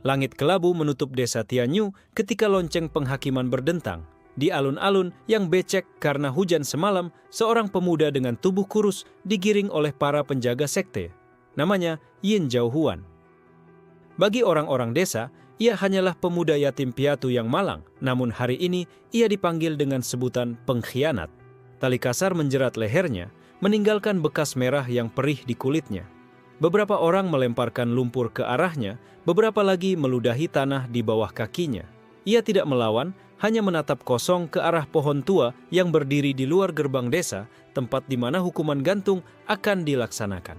Langit kelabu menutup desa Tianyu ketika lonceng penghakiman berdentang. Di alun-alun yang becek karena hujan semalam, seorang pemuda dengan tubuh kurus digiring oleh para penjaga sekte. Namanya Yin Zhaohuan. Bagi orang-orang desa, ia hanyalah pemuda yatim piatu yang malang, namun hari ini ia dipanggil dengan sebutan pengkhianat. Tali kasar menjerat lehernya, meninggalkan bekas merah yang perih di kulitnya. Beberapa orang melemparkan lumpur ke arahnya, beberapa lagi meludahi tanah di bawah kakinya. Ia tidak melawan, hanya menatap kosong ke arah pohon tua yang berdiri di luar gerbang desa, tempat di mana hukuman gantung akan dilaksanakan.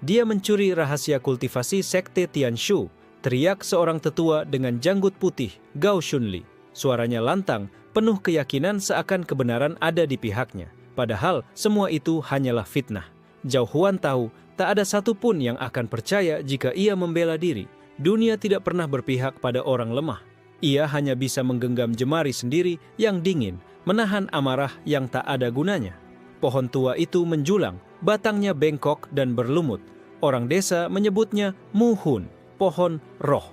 Dia mencuri rahasia kultivasi sekte Tianshu, teriak seorang tetua dengan janggut putih, Gao Shunli. Suaranya lantang, penuh keyakinan seakan kebenaran ada di pihaknya. Padahal semua itu hanyalah fitnah. Zhaohuan tahu, tak ada satupun yang akan percaya jika ia membela diri. Dunia tidak pernah berpihak pada orang lemah. Ia hanya bisa menggenggam jemari sendiri yang dingin, menahan amarah yang tak ada gunanya. Pohon tua itu menjulang, batangnya bengkok dan berlumut. Orang desa menyebutnya Muhun, pohon roh.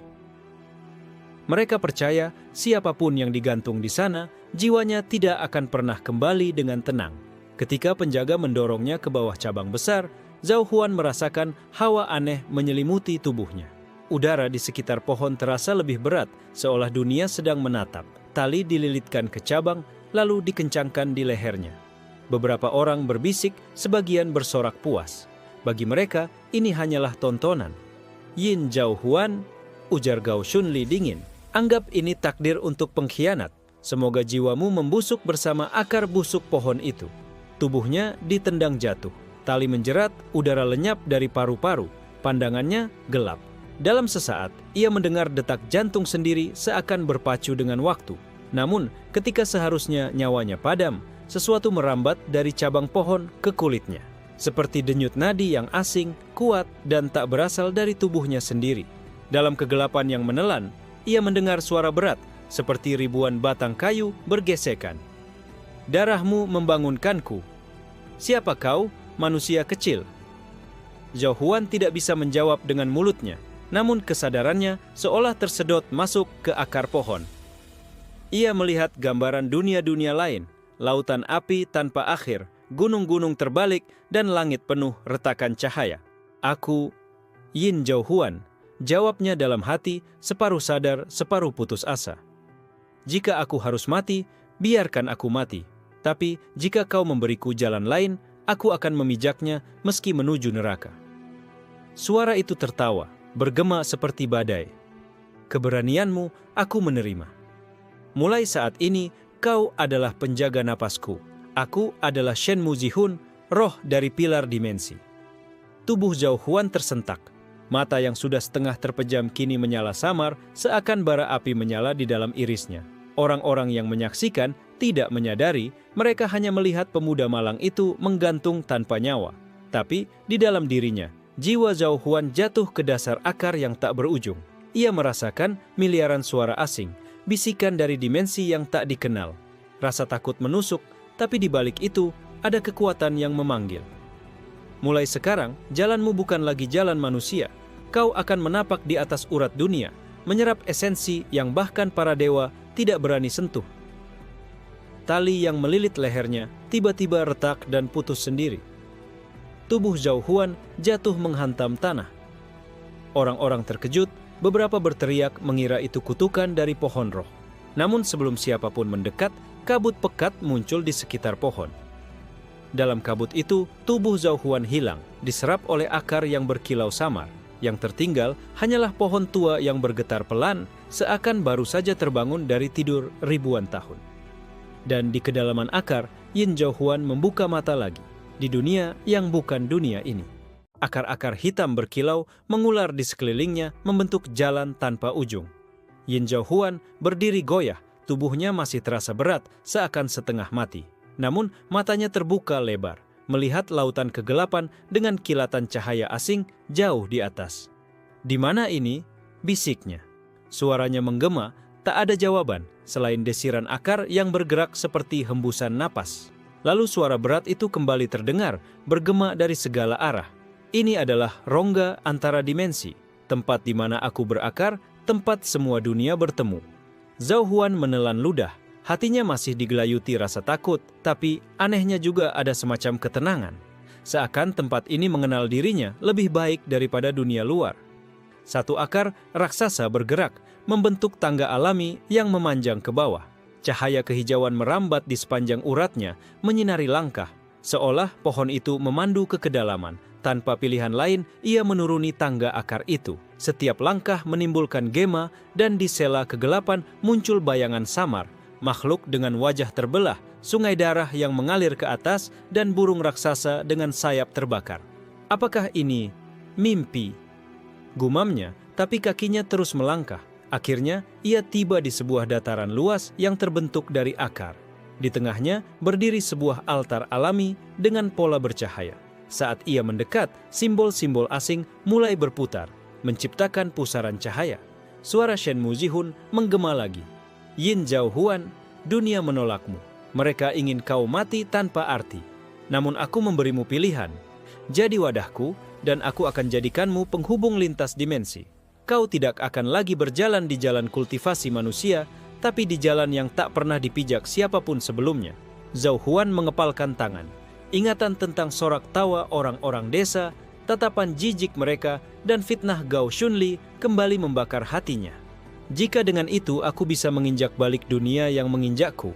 Mereka percaya siapapun yang digantung di sana, jiwanya tidak akan pernah kembali dengan tenang. Ketika penjaga mendorongnya ke bawah cabang besar, Zhaohuan merasakan hawa aneh menyelimuti tubuhnya. Udara di sekitar pohon terasa lebih berat, seolah dunia sedang menatap. Tali dililitkan ke cabang, lalu dikencangkan di lehernya. Beberapa orang berbisik, sebagian bersorak puas. Bagi mereka, ini hanyalah tontonan. Yin Zhaohuan, ujar Gao Shunli dingin, anggap ini takdir untuk pengkhianat. Semoga jiwamu membusuk bersama akar busuk pohon itu. Tubuhnya ditendang jatuh. Tali menjerat, udara lenyap dari paru-paru. Pandangannya gelap. Dalam sesaat, ia mendengar detak jantung sendiri seakan berpacu dengan waktu. Namun, ketika seharusnya nyawanya padam, sesuatu merambat dari cabang pohon ke kulitnya. Seperti denyut nadi yang asing, kuat, dan tak berasal dari tubuhnya sendiri. Dalam kegelapan yang menelan, ia mendengar suara berat, seperti ribuan batang kayu bergesekan. Darahmu membangunkanku. Siapa kau, manusia kecil? Zhaohuan tidak bisa menjawab dengan mulutnya. Namun kesadarannya seolah tersedot masuk ke akar pohon. Ia melihat gambaran dunia-dunia lain, lautan api tanpa akhir, gunung-gunung terbalik, dan langit penuh retakan cahaya. Aku, Yin Zhaohuan, jawabnya dalam hati, separuh sadar, separuh putus asa. Jika aku harus mati, biarkan aku mati. Tapi jika kau memberiku jalan lain, aku akan memijaknya meski menuju neraka. Suara itu tertawa, bergema seperti badai. Keberanianmu aku menerima. Mulai saat ini, kau adalah penjaga napasku. Aku adalah Shen Muzihun, roh dari pilar dimensi. Tubuh Zhaohuan tersentak. Mata yang sudah setengah terpejam kini menyala samar, seakan bara api menyala di dalam irisnya. Orang-orang yang menyaksikan tidak menyadari, mereka hanya melihat pemuda malang itu menggantung tanpa nyawa. Tapi di dalam dirinya, jiwa Zhaohuan jatuh ke dasar akar yang tak berujung. Ia merasakan miliaran suara asing, bisikan dari dimensi yang tak dikenal. Rasa takut menusuk, tapi di balik itu ada kekuatan yang memanggil. Mulai sekarang, jalanmu bukan lagi jalan manusia. Kau akan menapak di atas urat dunia, menyerap esensi yang bahkan para dewa tidak berani sentuh. Tali yang melilit lehernya tiba-tiba retak dan putus sendiri. Tubuh Zhaohuan jatuh menghantam tanah. Orang-orang terkejut, beberapa berteriak mengira itu kutukan dari pohon roh. Namun sebelum siapapun mendekat, kabut pekat muncul di sekitar pohon. Dalam kabut itu, tubuh Zhaohuan hilang, diserap oleh akar yang berkilau samar. Yang tertinggal hanyalah pohon tua yang bergetar pelan, seakan baru saja terbangun dari tidur ribuan tahun. Dan di kedalaman akar, Yin Zhaohuan membuka mata lagi. Di dunia yang bukan dunia ini. Akar-akar hitam berkilau mengular di sekelilingnya membentuk jalan tanpa ujung. Yin Zhaohuan berdiri goyah, tubuhnya masih terasa berat seakan setengah mati. Namun matanya terbuka lebar, melihat lautan kegelapan dengan kilatan cahaya asing jauh di atas. Di mana ini? Bisiknya. Suaranya menggema, tak ada jawaban selain desiran akar yang bergerak seperti hembusan napas. Lalu suara berat itu kembali terdengar, bergema dari segala arah. Ini adalah rongga antara dimensi, tempat di mana aku berakar tempat semua dunia bertemu. Zhao Huan menelan ludah, hatinya masih digelayuti rasa takut, tapi anehnya juga ada semacam ketenangan. Seakan tempat ini mengenal dirinya lebih baik daripada dunia luar. Satu akar raksasa bergerak, membentuk tangga alami yang memanjang ke bawah. Cahaya kehijauan merambat di sepanjang uratnya, menyinari langkah, seolah pohon itu memandu ke kedalaman. Tanpa pilihan lain, ia menuruni tangga akar itu. Setiap langkah menimbulkan gema, dan di sela kegelapan muncul bayangan samar, makhluk dengan wajah terbelah, sungai darah yang mengalir ke atas, dan burung raksasa dengan sayap terbakar. Apakah ini mimpi? Gumamnya, tapi kakinya terus melangkah. Akhirnya, ia tiba di sebuah dataran luas yang terbentuk dari akar. Di tengahnya berdiri sebuah altar alami dengan pola bercahaya. Saat ia mendekat, simbol-simbol asing mulai berputar, menciptakan pusaran cahaya. Suara Shen Muzihun menggema lagi. Yin Zhao Huan, dunia menolakmu. Mereka ingin kau mati tanpa arti. Namun aku memberimu pilihan. Jadi wadahku, dan aku akan jadikanmu penghubung lintas dimensi. Kau tidak akan lagi berjalan di jalan kultivasi manusia, tapi di jalan yang tak pernah dipijak siapapun sebelumnya. Zhao Huan mengepalkan tangan. Ingatan tentang sorak tawa orang-orang desa, tatapan jijik mereka, dan fitnah Gao Shunli kembali membakar hatinya. Jika dengan itu aku bisa menginjak balik dunia yang menginjakku,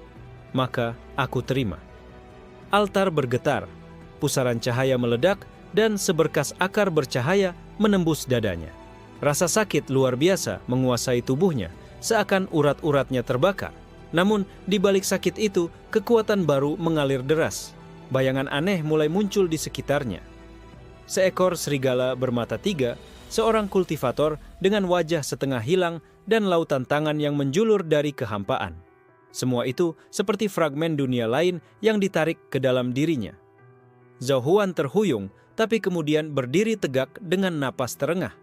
maka aku terima. Altar bergetar, pusaran cahaya meledak, dan seberkas akar bercahaya menembus dadanya. Rasa sakit luar biasa menguasai tubuhnya, seakan urat-uratnya terbakar. Namun, di balik sakit itu, kekuatan baru mengalir deras. Bayangan aneh mulai muncul di sekitarnya. Seekor serigala bermata tiga, seorang kultivator dengan wajah setengah hilang, dan lautan tangan yang menjulur dari kehampaan. Semua itu seperti fragmen dunia lain yang ditarik ke dalam dirinya. Zhao Huan terhuyung, tapi kemudian berdiri tegak dengan napas terengah.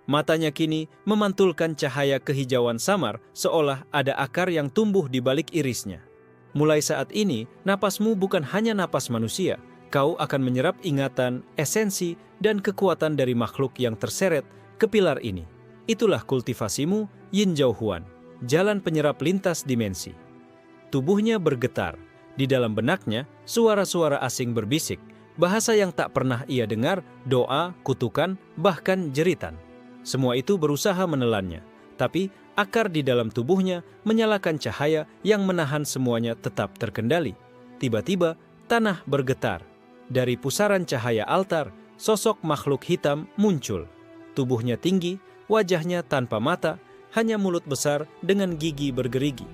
Matanya kini memantulkan cahaya kehijauan samar, seolah ada akar yang tumbuh di balik irisnya. Mulai saat ini, napasmu bukan hanya napas manusia. Kau akan menyerap ingatan, esensi, dan kekuatan dari makhluk yang terseret ke pilar ini. Itulah kultivasimu, Yin Zhao Huan, jalan penyerap lintas dimensi. Tubuhnya bergetar. Di dalam benaknya, suara-suara asing berbisik. Bahasa yang tak pernah ia dengar, doa, kutukan, bahkan jeritan. Semua itu berusaha menelannya, tapi akar di dalam tubuhnya menyalakan cahaya yang menahan semuanya tetap terkendali. Tiba-tiba, tanah bergetar. Dari pusaran cahaya altar, sosok makhluk hitam muncul. Tubuhnya tinggi, wajahnya tanpa mata, hanya mulut besar dengan gigi bergerigi.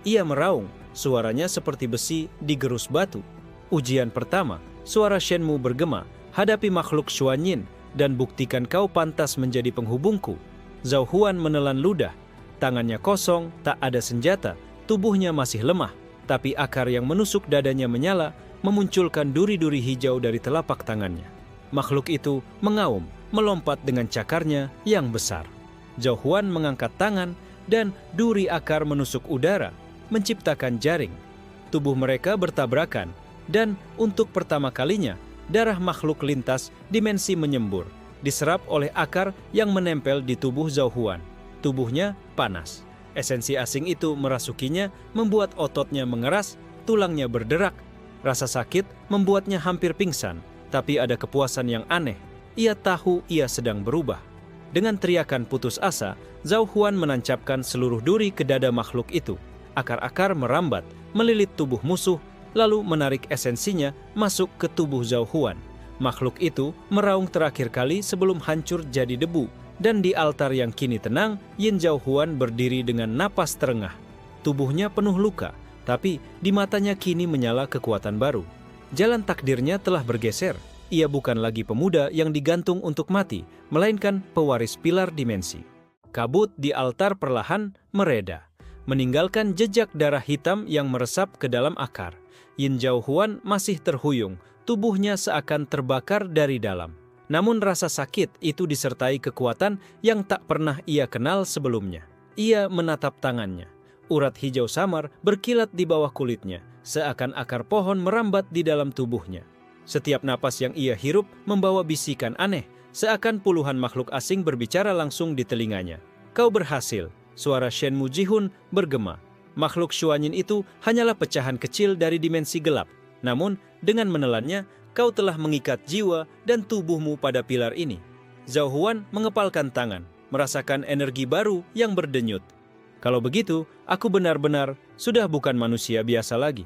Ia meraung, suaranya seperti besi digerus batu. Ujian pertama, suara Shenmu bergema, hadapi makhluk Xuanyin, dan buktikan kau pantas menjadi penghubungku. Zhao Huan menelan ludah, tangannya kosong, tak ada senjata, tubuhnya masih lemah, tapi akar yang menusuk dadanya menyala, memunculkan duri-duri hijau dari telapak tangannya. Makhluk itu mengaum, melompat dengan cakarnya yang besar. Zhao Huan mengangkat tangan, dan duri akar menusuk udara, menciptakan jaring. Tubuh mereka bertabrakan, dan untuk pertama kalinya, darah makhluk lintas dimensi menyembur, diserap oleh akar yang menempel di tubuh Zhao Huan. Tubuhnya panas. Esensi asing itu merasukinya, membuat ototnya mengeras, tulangnya berderak. Rasa sakit membuatnya hampir pingsan, tapi ada kepuasan yang aneh. Ia tahu ia sedang berubah. Dengan teriakan putus asa, Zhao Huan menancapkan seluruh duri ke dada makhluk itu. Akar-akar merambat, melilit tubuh musuh, lalu menarik esensinya masuk ke tubuh Zhao Huan. Makhluk itu meraung terakhir kali sebelum hancur jadi debu, dan di altar yang kini tenang, Yin Zhao Huan berdiri dengan napas terengah. Tubuhnya penuh luka, tapi di matanya kini menyala kekuatan baru. Jalan takdirnya telah bergeser. Ia bukan lagi pemuda yang digantung untuk mati, melainkan pewaris pilar dimensi. Kabut di altar perlahan mereda, meninggalkan jejak darah hitam yang meresap ke dalam akar. Yin Zhao Huan masih terhuyung, tubuhnya seakan terbakar dari dalam. Namun rasa sakit itu disertai kekuatan yang tak pernah ia kenal sebelumnya. Ia menatap tangannya. Urat hijau samar berkilat di bawah kulitnya, seakan akar pohon merambat di dalam tubuhnya. Setiap napas yang ia hirup membawa bisikan aneh, seakan puluhan makhluk asing berbicara langsung di telinganya. Kau berhasil, suara Shenmu Jihun bergema. Makhluk Xuanyin itu hanyalah pecahan kecil dari dimensi gelap. Namun, dengan menelannya, kau telah mengikat jiwa dan tubuhmu pada pilar ini. Zhao Huan mengepalkan tangan, merasakan energi baru yang berdenyut. Kalau begitu, aku benar-benar sudah bukan manusia biasa lagi.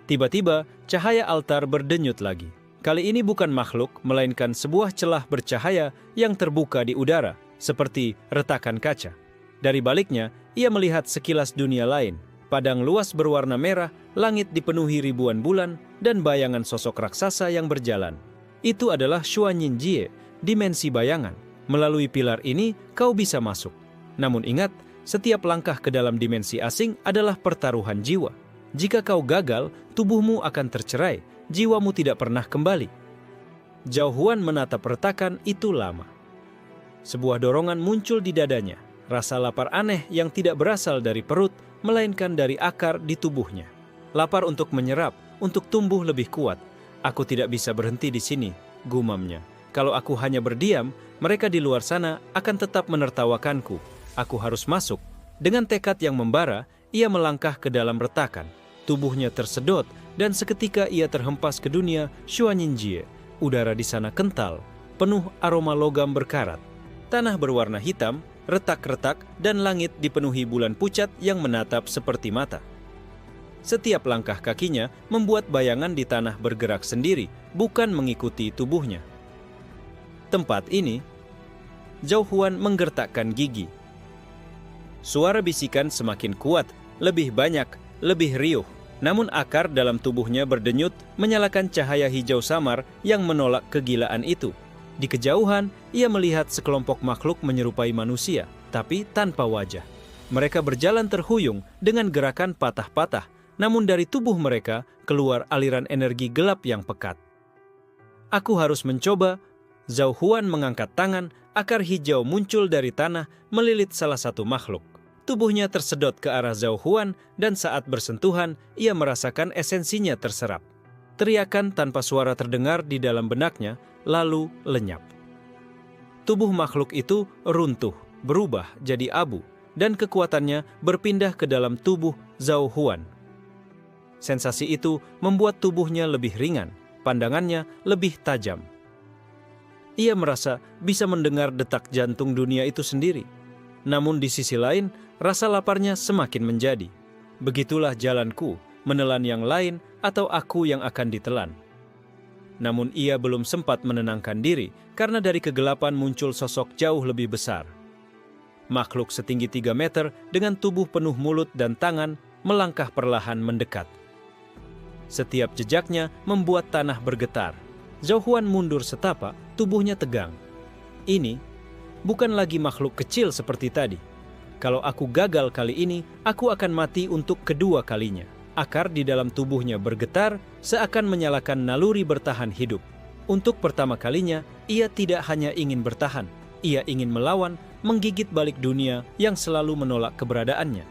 Tiba-tiba, cahaya altar berdenyut lagi. Kali ini bukan makhluk, melainkan sebuah celah bercahaya yang terbuka di udara, seperti retakan kaca. Dari baliknya, ia melihat sekilas dunia lain. Padang luas berwarna merah, langit dipenuhi ribuan bulan, dan bayangan sosok raksasa yang berjalan. Itu adalah Xuanyin Jie, dimensi bayangan. Melalui pilar ini, kau bisa masuk. Namun ingat, setiap langkah ke dalam dimensi asing adalah pertaruhan jiwa. Jika kau gagal, tubuhmu akan tercerai, jiwamu tidak pernah kembali. Zhao Huan menatap retakan itu lama. Sebuah dorongan muncul di dadanya, rasa lapar aneh yang tidak berasal dari perut, melainkan dari akar di tubuhnya. Lapar untuk menyerap, untuk tumbuh lebih kuat. Aku tidak bisa berhenti di sini, gumamnya. Kalau aku hanya berdiam, mereka di luar sana akan tetap menertawakanku. Aku harus masuk. Dengan tekad yang membara, ia melangkah ke dalam retakan. Tubuhnya tersedot, dan seketika ia terhempas ke dunia Xuanyin Jie. Udara di sana kental, penuh aroma logam berkarat. Tanah berwarna hitam, retak-retak, dan langit dipenuhi bulan pucat yang menatap seperti mata. Setiap langkah kakinya membuat bayangan di tanah bergerak sendiri, bukan mengikuti tubuhnya. Tempat ini, Zhao Huan menggertakkan gigi. Suara bisikan semakin kuat, lebih banyak, lebih riuh. Namun akar dalam tubuhnya berdenyut, menyalakan cahaya hijau samar yang menolak kegilaan itu. Di kejauhan, ia melihat sekelompok makhluk menyerupai manusia, tapi tanpa wajah. Mereka berjalan terhuyung dengan gerakan patah-patah, namun dari tubuh mereka keluar aliran energi gelap yang pekat. Aku harus mencoba. Zhao Huan mengangkat tangan, akar hijau muncul dari tanah melilit salah satu makhluk. Tubuhnya tersedot ke arah Zhao Huan dan saat bersentuhan, ia merasakan esensinya terserap. Teriakan tanpa suara terdengar di dalam benaknya, lalu lenyap. Tubuh makhluk itu runtuh, berubah jadi abu, dan kekuatannya berpindah ke dalam tubuh Zhao Huan. Sensasi itu membuat tubuhnya lebih ringan, pandangannya lebih tajam. Ia merasa bisa mendengar detak jantung dunia itu sendiri. Namun di sisi lain, rasa laparnya semakin menjadi. Begitulah jalanku, menelan yang lain atau aku yang akan ditelan. Namun ia belum sempat menenangkan diri karena dari kegelapan muncul sosok jauh lebih besar. Makhluk setinggi 3 meter dengan tubuh penuh mulut dan tangan melangkah perlahan mendekat. Setiap jejaknya membuat tanah bergetar. Zhao Huan mundur setapak, tubuhnya tegang. Ini bukan lagi makhluk kecil seperti tadi. Kalau aku gagal kali ini, aku akan mati untuk kedua kalinya. Akar di dalam tubuhnya bergetar seakan menyalakan naluri bertahan hidup. Untuk pertama kalinya, ia tidak hanya ingin bertahan. Ia ingin melawan, menggigit balik dunia yang selalu menolak keberadaannya.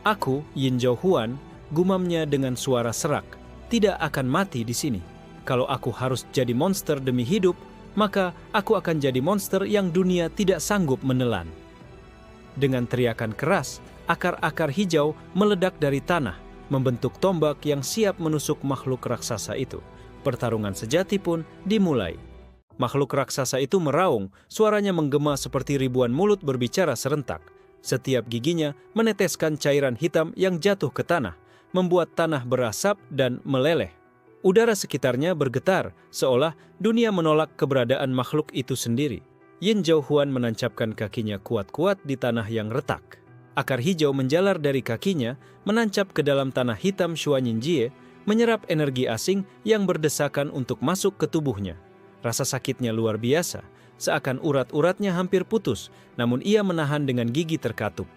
Aku, Yin Zhao Huan, gumamnya dengan suara serak, tidak akan mati di sini. Kalau aku harus jadi monster demi hidup, maka aku akan jadi monster yang dunia tidak sanggup menelan. Dengan teriakan keras, akar-akar hijau meledak dari tanah, membentuk tombak yang siap menusuk makhluk raksasa itu. Pertarungan sejati pun dimulai. Makhluk raksasa itu meraung, suaranya menggema seperti ribuan mulut berbicara serentak. Setiap giginya meneteskan cairan hitam yang jatuh ke tanah, membuat tanah berasap dan meleleh. Udara sekitarnya bergetar, seolah dunia menolak keberadaan makhluk itu sendiri. Yin Zhao Huan menancapkan kakinya kuat-kuat di tanah yang retak. Akar hijau menjalar dari kakinya, menancap ke dalam tanah hitam Xuanyin Jie, menyerap energi asing yang berdesakan untuk masuk ke tubuhnya. Rasa sakitnya luar biasa, seakan urat-uratnya hampir putus, namun ia menahan dengan gigi terkatup.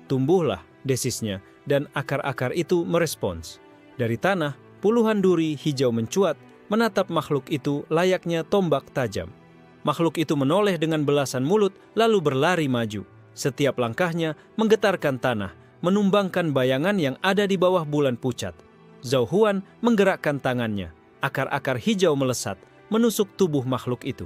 Tumbuhlah, desisnya, dan akar-akar itu merespons. Dari tanah, puluhan duri hijau mencuat, menatap makhluk itu layaknya tombak tajam. Makhluk itu menoleh dengan belasan mulut, lalu berlari maju. Setiap langkahnya menggetarkan tanah, menumbangkan bayangan yang ada di bawah bulan pucat. Zhao Huan menggerakkan tangannya. Akar-akar hijau melesat, menusuk tubuh makhluk itu.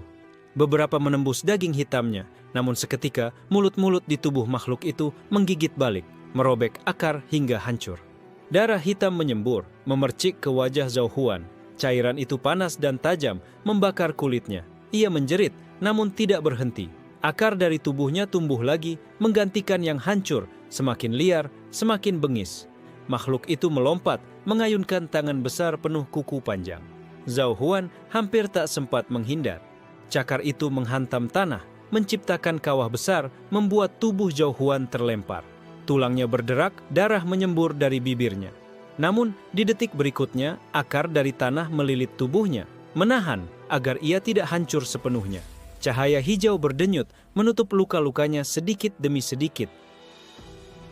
Beberapa menembus daging hitamnya, namun seketika mulut-mulut di tubuh makhluk itu menggigit balik, merobek akar hingga hancur. Darah hitam menyembur, memercik ke wajah Zhao Huan. Cairan itu panas dan tajam, membakar kulitnya. Ia menjerit, namun tidak berhenti. Akar dari tubuhnya tumbuh lagi, menggantikan yang hancur, semakin liar, semakin bengis. Makhluk itu melompat, mengayunkan tangan besar penuh kuku panjang. Zhao Huan hampir tak sempat menghindar. Cakar itu menghantam tanah, menciptakan kawah besar, membuat tubuh Zhao Huan terlempar. Tulangnya berderak, darah menyembur dari bibirnya. Namun, di detik berikutnya, akar dari tanah melilit tubuhnya, menahan agar ia tidak hancur sepenuhnya. Cahaya hijau berdenyut, menutup luka-lukanya sedikit demi sedikit.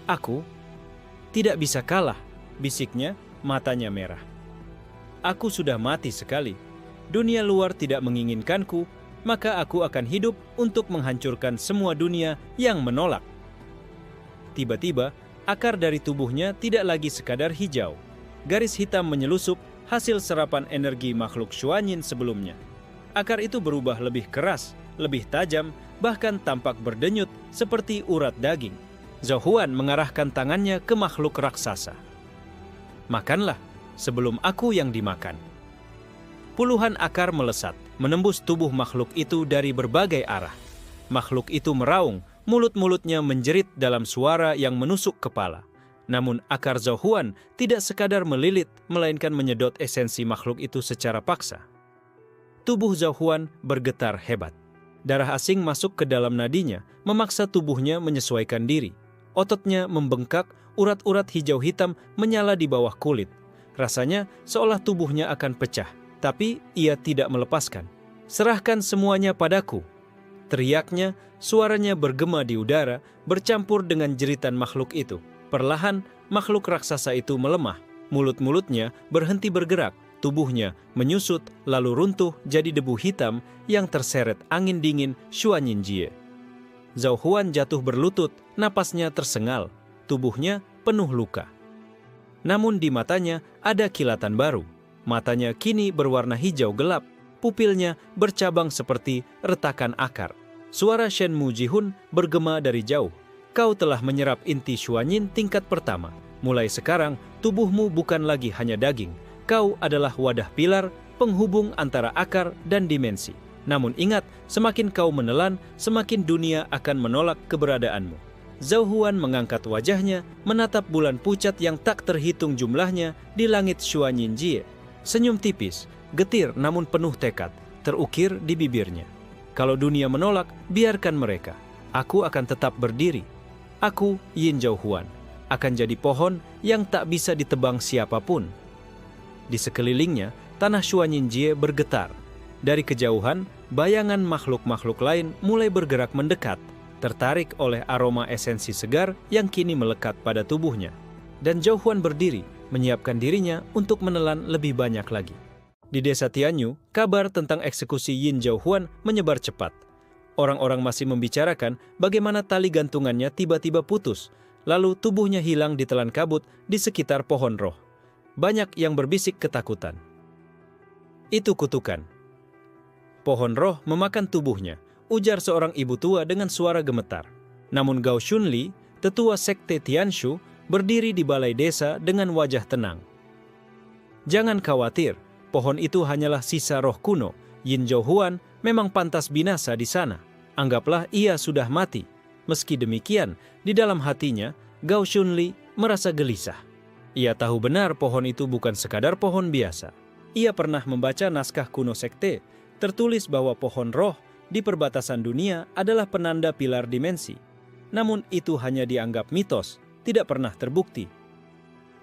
"Aku tidak bisa kalah," bisiknya, matanya merah. "Aku sudah mati sekali. Dunia luar tidak menginginkanku, maka aku akan hidup untuk menghancurkan semua dunia yang menolak." Tiba-tiba, akar dari tubuhnya tidak lagi sekadar hijau. Garis hitam menyelusup, hasil serapan energi makhluk Xuanyin sebelumnya. Akar itu berubah lebih keras, lebih tajam, bahkan tampak berdenyut seperti urat daging. Zhao Huan mengarahkan tangannya ke makhluk raksasa. "Makanlah, sebelum aku yang dimakan." Puluhan akar melesat, menembus tubuh makhluk itu dari berbagai arah. Makhluk itu meraung, mulut-mulutnya menjerit dalam suara yang menusuk kepala. Namun akar Zhao Huan tidak sekadar melilit, melainkan menyedot esensi makhluk itu secara paksa. Tubuh Zhao Huan bergetar hebat. Darah asing masuk ke dalam nadinya, memaksa tubuhnya menyesuaikan diri. Ototnya membengkak, urat-urat hijau hitam menyala di bawah kulit. Rasanya seolah tubuhnya akan pecah, tapi ia tidak melepaskan. "Serahkan semuanya padaku," teriaknya. Suaranya bergema di udara, bercampur dengan jeritan makhluk itu. Perlahan, makhluk raksasa itu melemah. Mulut-mulutnya berhenti bergerak, tubuhnya menyusut lalu runtuh jadi debu hitam yang terseret angin dingin Xuanyin Jie. Zhao Huan jatuh berlutut, napasnya tersengal, tubuhnya penuh luka. Namun di matanya ada kilatan baru. Matanya kini berwarna hijau gelap, pupilnya bercabang seperti retakan akar. Suara Shen Mu Jihun bergema dari jauh. "Kau telah menyerap inti Xuanyin tingkat pertama. Mulai sekarang, tubuhmu bukan lagi hanya daging. Kau adalah wadah pilar, penghubung antara akar dan dimensi. Namun ingat, semakin kau menelan, semakin dunia akan menolak keberadaanmu." Zhao Huan mengangkat wajahnya, menatap bulan pucat yang tak terhitung jumlahnya di langit Xuanyin Jie. Senyum tipis, getir namun penuh tekad, terukir di bibirnya. "Kalau dunia menolak, biarkan mereka. Aku akan tetap berdiri. Aku, Yin Zhao Huan, akan jadi pohon yang tak bisa ditebang siapapun." Di sekelilingnya, tanah Xuanyin Jie bergetar. Dari kejauhan, bayangan makhluk-makhluk lain mulai bergerak mendekat, tertarik oleh aroma esensi segar yang kini melekat pada tubuhnya. Dan Zhao Huan berdiri, menyiapkan dirinya untuk menelan lebih banyak lagi. Di desa Tianyu, kabar tentang eksekusi Yin Zhao Huan menyebar cepat. Orang-orang masih membicarakan bagaimana tali gantungannya tiba-tiba putus, lalu tubuhnya hilang ditelan kabut di sekitar pohon roh. Banyak yang berbisik ketakutan. "Itu kutukan. Pohon roh memakan tubuhnya," ujar seorang ibu tua dengan suara gemetar. Namun Gao Shunli, tetua sekte Tianshu, berdiri di balai desa dengan wajah tenang. "Jangan khawatir. Pohon itu hanyalah sisa roh kuno. Yin Zhao Huan memang pantas binasa di sana. Anggaplah ia sudah mati." Meski demikian, di dalam hatinya, Gao Shunli merasa gelisah. Ia tahu benar pohon itu bukan sekadar pohon biasa. Ia pernah membaca naskah kuno sekte, tertulis bahwa pohon roh di perbatasan dunia adalah penanda pilar dimensi. Namun itu hanya dianggap mitos, tidak pernah terbukti.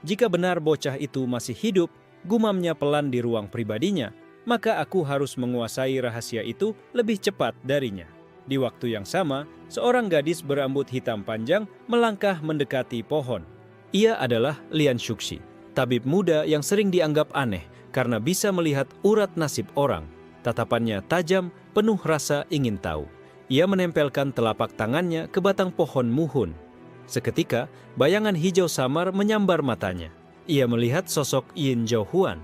Jika benar bocah itu masih hidup, gumamnya pelan di ruang pribadinya, maka aku harus menguasai rahasia itu lebih cepat darinya. Di waktu yang sama, seorang gadis berambut hitam panjang melangkah mendekati pohon. Ia adalah Lian Shuxi, tabib muda yang sering dianggap aneh karena bisa melihat urat nasib orang. Tatapannya tajam, penuh rasa ingin tahu. Ia menempelkan telapak tangannya ke batang pohon muhun. Seketika, bayangan hijau samar menyambar matanya. Ia melihat sosok Yin Zhao Huan.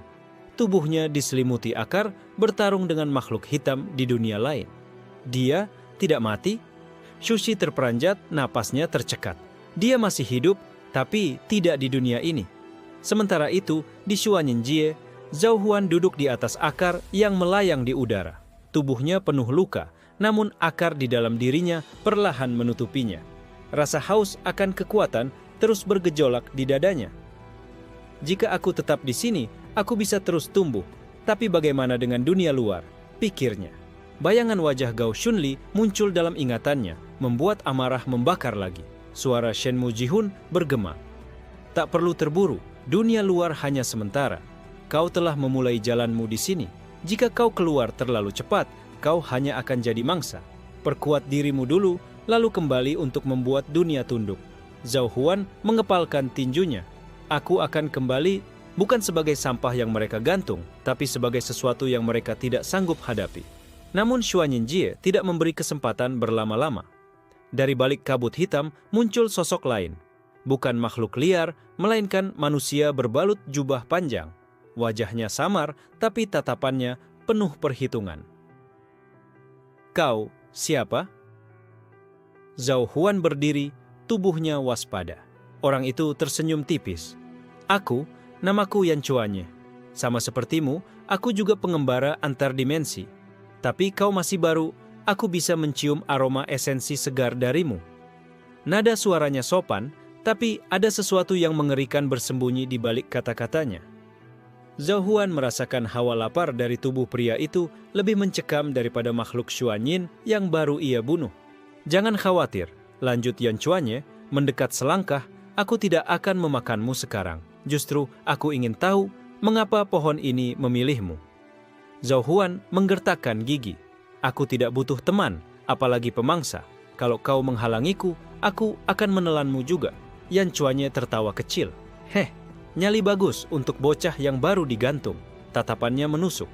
Tubuhnya diselimuti akar, bertarung dengan makhluk hitam di dunia lain. Dia tidak mati? Shushi terperanjat, napasnya tercekat. Dia masih hidup, tapi tidak di dunia ini. Sementara itu, di Xuanyinjie, Zhao Huan duduk di atas akar yang melayang di udara. Tubuhnya penuh luka, namun akar di dalam dirinya perlahan menutupinya. Rasa haus akan kekuatan terus bergejolak di dadanya. Jika aku tetap di sini, aku bisa terus tumbuh. Tapi bagaimana dengan dunia luar? Pikirnya. Bayangan wajah Gao Shunli muncul dalam ingatannya, membuat amarah membakar lagi. Suara Shenmu Jihun bergema. Tak perlu terburu, dunia luar hanya sementara. Kau telah memulai jalanmu di sini. Jika kau keluar terlalu cepat, kau hanya akan jadi mangsa. Perkuat dirimu dulu, lalu kembali untuk membuat dunia tunduk. Zhao Huan mengepalkan tinjunya. Aku akan kembali bukan sebagai sampah yang mereka gantung, tapi sebagai sesuatu yang mereka tidak sanggup hadapi. Namun Xuanyinjie tidak memberi kesempatan berlama-lama. Dari balik kabut hitam muncul sosok lain. Bukan makhluk liar, melainkan manusia berbalut jubah panjang. Wajahnya samar, tapi tatapannya penuh perhitungan. Kau siapa? Zhao Huan berdiri, tubuhnya waspada. Orang itu tersenyum tipis. Aku, namaku Yan Chuanye. Sama sepertimu, aku juga pengembara antar dimensi. Tapi kau masih baru, aku bisa mencium aroma esensi segar darimu. Nada suaranya sopan, tapi ada sesuatu yang mengerikan bersembunyi di balik kata-katanya. Zhao Huan merasakan hawa lapar dari tubuh pria itu lebih mencekam daripada makhluk Xuanyin yang baru ia bunuh. Jangan khawatir, lanjut Yan Chuanye, mendekat selangkah, aku tidak akan memakanmu sekarang. Justru aku ingin tahu mengapa pohon ini memilihmu. Zhao Huan menggertakkan gigi. Aku tidak butuh teman, apalagi pemangsa. Kalau kau menghalangiku, aku akan menelanmu juga. Yan Chuanye tertawa kecil. Nyali bagus untuk bocah yang baru digantung. Tatapannya menusuk.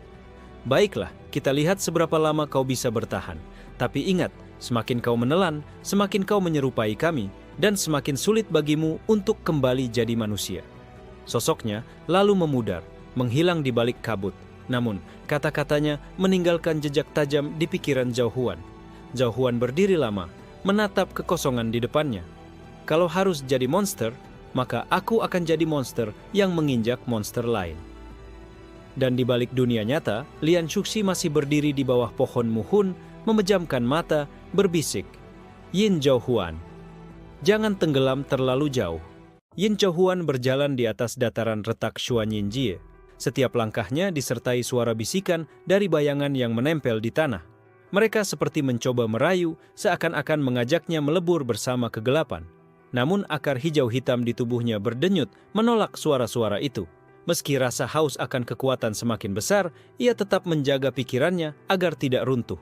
Baiklah, kita lihat seberapa lama kau bisa bertahan. Tapi ingat, semakin kau menelan, semakin kau menyerupai kami, dan semakin sulit bagimu untuk kembali jadi manusia. Sosoknya lalu memudar, menghilang di balik kabut. Namun, kata-katanya meninggalkan jejak tajam di pikiran Zhao Huan. Zhao Huan berdiri lama, menatap kekosongan di depannya. Kalau harus jadi monster, maka aku akan jadi monster yang menginjak monster lain. Dan di balik dunia nyata, Lian Shuxi masih berdiri di bawah pohon muhun, memejamkan mata, berbisik. Yin Zhao Huan, jangan tenggelam terlalu jauh. Yin Zhao Huan berjalan di atas dataran retak Xuanyinjie. Setiap langkahnya disertai suara bisikan dari bayangan yang menempel di tanah. Mereka seperti mencoba merayu, seakan-akan mengajaknya melebur bersama kegelapan. Namun akar hijau hitam di tubuhnya berdenyut menolak suara-suara itu. Meski rasa haus akan kekuatan semakin besar, ia tetap menjaga pikirannya agar tidak runtuh.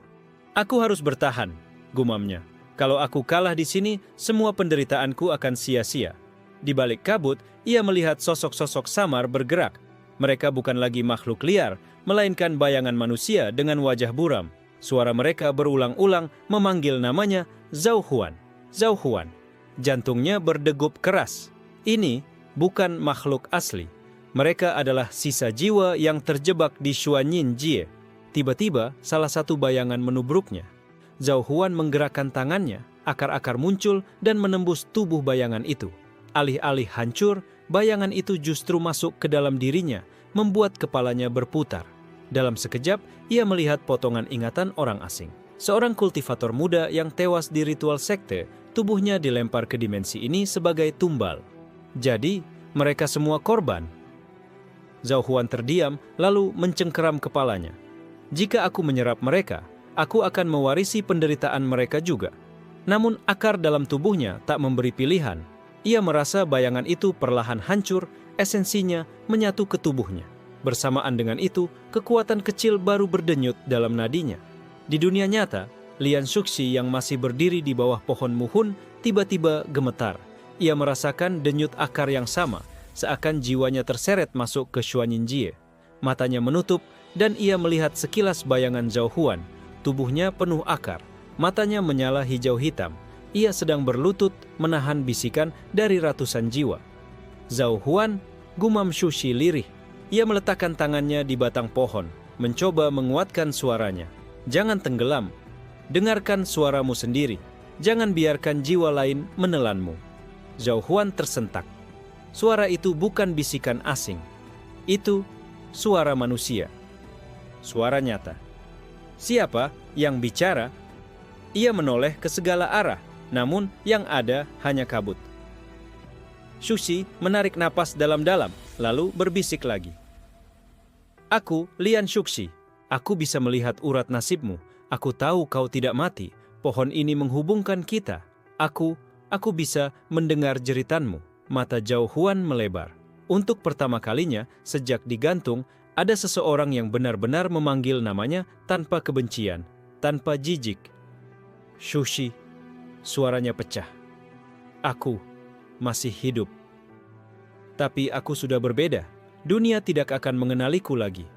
Aku harus bertahan, gumamnya. Kalau aku kalah di sini, semua penderitaanku akan sia-sia. Di balik kabut, ia melihat sosok-sosok samar bergerak. Mereka bukan lagi makhluk liar, melainkan bayangan manusia dengan wajah buram. Suara mereka berulang-ulang memanggil namanya Zhao Huan. Zhao Huan. Jantungnya berdegup keras. Ini bukan makhluk asli. Mereka adalah sisa jiwa yang terjebak di Xuanyinjie. Tiba-tiba, salah satu bayangan menubruknya. Zhao Huan menggerakkan tangannya, akar-akar muncul dan menembus tubuh bayangan itu. Alih-alih hancur, bayangan itu justru masuk ke dalam dirinya, membuat kepalanya berputar. Dalam sekejap, ia melihat potongan ingatan orang asing. Seorang kultivator muda yang tewas di ritual sekte, tubuhnya dilempar ke dimensi ini sebagai tumbal. Jadi, mereka semua korban. Zhao Huan terdiam, lalu mencengkeram kepalanya. Jika aku menyerap mereka, aku akan mewarisi penderitaan mereka juga. Namun akar dalam tubuhnya tak memberi pilihan. Ia merasa bayangan itu perlahan hancur, esensinya menyatu ke tubuhnya. Bersamaan dengan itu, kekuatan kecil baru berdenyut dalam nadinya. Di dunia nyata, Lian Shuxi yang masih berdiri di bawah pohon muhun tiba-tiba gemetar. Ia merasakan denyut akar yang sama, seakan jiwanya terseret masuk ke Xuanyinjie. Matanya menutup dan ia melihat sekilas bayangan Zhao Huan. Tubuhnya penuh akar, matanya menyala hijau hitam. Ia sedang berlutut menahan bisikan dari ratusan jiwa. Zhao Huan, gumam Shuxi lirih. Ia meletakkan tangannya di batang pohon, mencoba menguatkan suaranya. Jangan tenggelam. dengarkan suaramu sendiri. Jangan biarkan jiwa lain menelanmu. Zhao Huan tersentak. Suara itu bukan bisikan asing. Itu suara manusia. Suara nyata. Siapa yang bicara? Ia menoleh ke segala arah, namun yang ada hanya kabut. Shushi menarik napas dalam-dalam, lalu berbisik lagi. Aku, Lian Shuxi. Aku bisa melihat urat nasibmu. Aku tahu kau tidak mati. Pohon ini menghubungkan kita. Aku bisa mendengar jeritanmu. Mata Zhao Huan melebar. Untuk pertama kalinya, sejak digantung, ada seseorang yang benar-benar memanggil namanya tanpa kebencian, tanpa jijik. Shushi, suaranya pecah. Aku masih hidup. Tapi aku sudah berbeda. Dunia tidak akan mengenaliku lagi.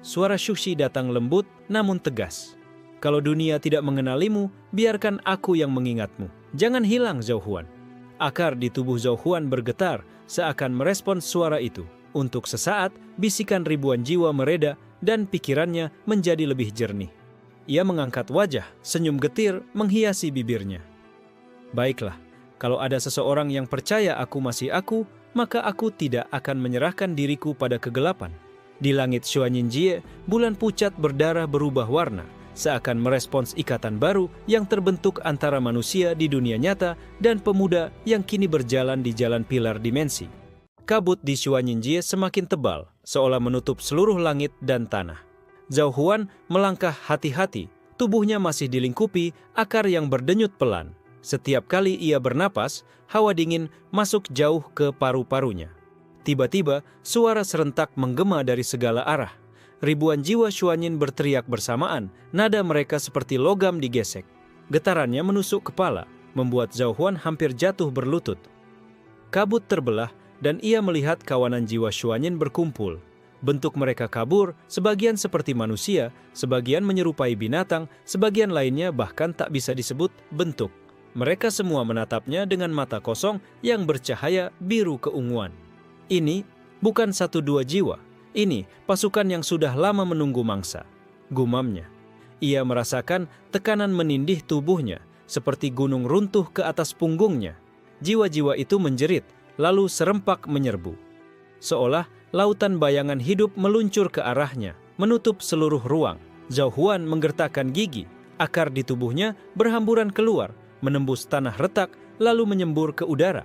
Suara Shushi datang lembut namun tegas. Kalau dunia tidak mengenalimu, biarkan aku yang mengingatmu. Jangan hilang, Zhao Huan. Akar di tubuh Zhao Huan bergetar seakan merespons suara itu. Untuk sesaat, bisikan ribuan jiwa mereda dan pikirannya menjadi lebih jernih. Ia mengangkat wajah, senyum getir menghiasi bibirnya. Baiklah, kalau ada seseorang yang percaya aku masih aku, maka aku tidak akan menyerahkan diriku pada kegelapan. Di langit Xuanyinjie, bulan pucat berdarah berubah warna, seakan merespons ikatan baru yang terbentuk antara manusia di dunia nyata dan pemuda yang kini berjalan di jalan pilar dimensi. Kabut di Xuanyinjie semakin tebal, seolah menutup seluruh langit dan tanah. Zhao Huan melangkah hati-hati, tubuhnya masih dilingkupi akar yang berdenyut pelan. Setiap kali ia bernapas, hawa dingin masuk jauh ke paru-parunya. Tiba-tiba, suara serentak menggema dari segala arah. Ribuan jiwa Xuanyin berteriak bersamaan, nada mereka seperti logam digesek. Getarannya menusuk kepala, membuat Zhao Huan hampir jatuh berlutut. Kabut terbelah, dan ia melihat kawanan jiwa Xuanyin berkumpul. Bentuk mereka kabur, sebagian seperti manusia, sebagian menyerupai binatang, sebagian lainnya bahkan tak bisa disebut bentuk. Mereka semua menatapnya dengan mata kosong yang bercahaya biru keunguan. Ini bukan 1-2 jiwa. Ini pasukan yang sudah lama menunggu mangsa. Gumamnya. Ia merasakan tekanan menindih tubuhnya, seperti gunung runtuh ke atas punggungnya. Jiwa-jiwa itu menjerit, lalu serempak menyerbu. Seolah lautan bayangan hidup meluncur ke arahnya, menutup seluruh ruang. Zhao Huan menggertakkan gigi. Akar di tubuhnya berhamburan keluar, menembus tanah retak, lalu menyembur ke udara.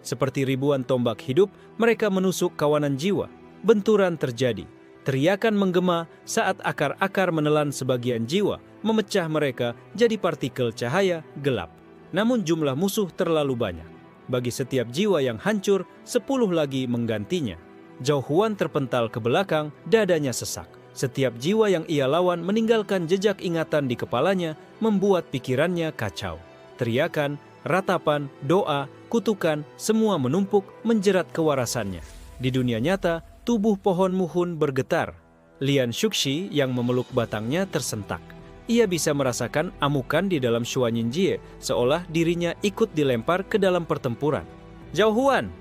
Seperti ribuan tombak hidup, mereka menusuk kawanan jiwa. Benturan terjadi. Teriakan menggema saat akar-akar menelan sebagian jiwa, memecah mereka jadi partikel cahaya gelap. Namun jumlah musuh terlalu banyak. Bagi setiap jiwa yang hancur, 10 lagi menggantinya. Zhao Huan terpental ke belakang, dadanya sesak. Setiap jiwa yang ia lawan meninggalkan jejak ingatan di kepalanya, membuat pikirannya kacau. Teriakan, ratapan, doa, kutukan, semua menumpuk menjerat kewarasannya. Di dunia nyata, tubuh pohon muhun bergetar. Lian Shuxi yang memeluk batangnya tersentak. Ia bisa merasakan amukan di dalam Xuanyinjie, seolah dirinya ikut dilempar ke dalam pertempuran. Zhao Huan,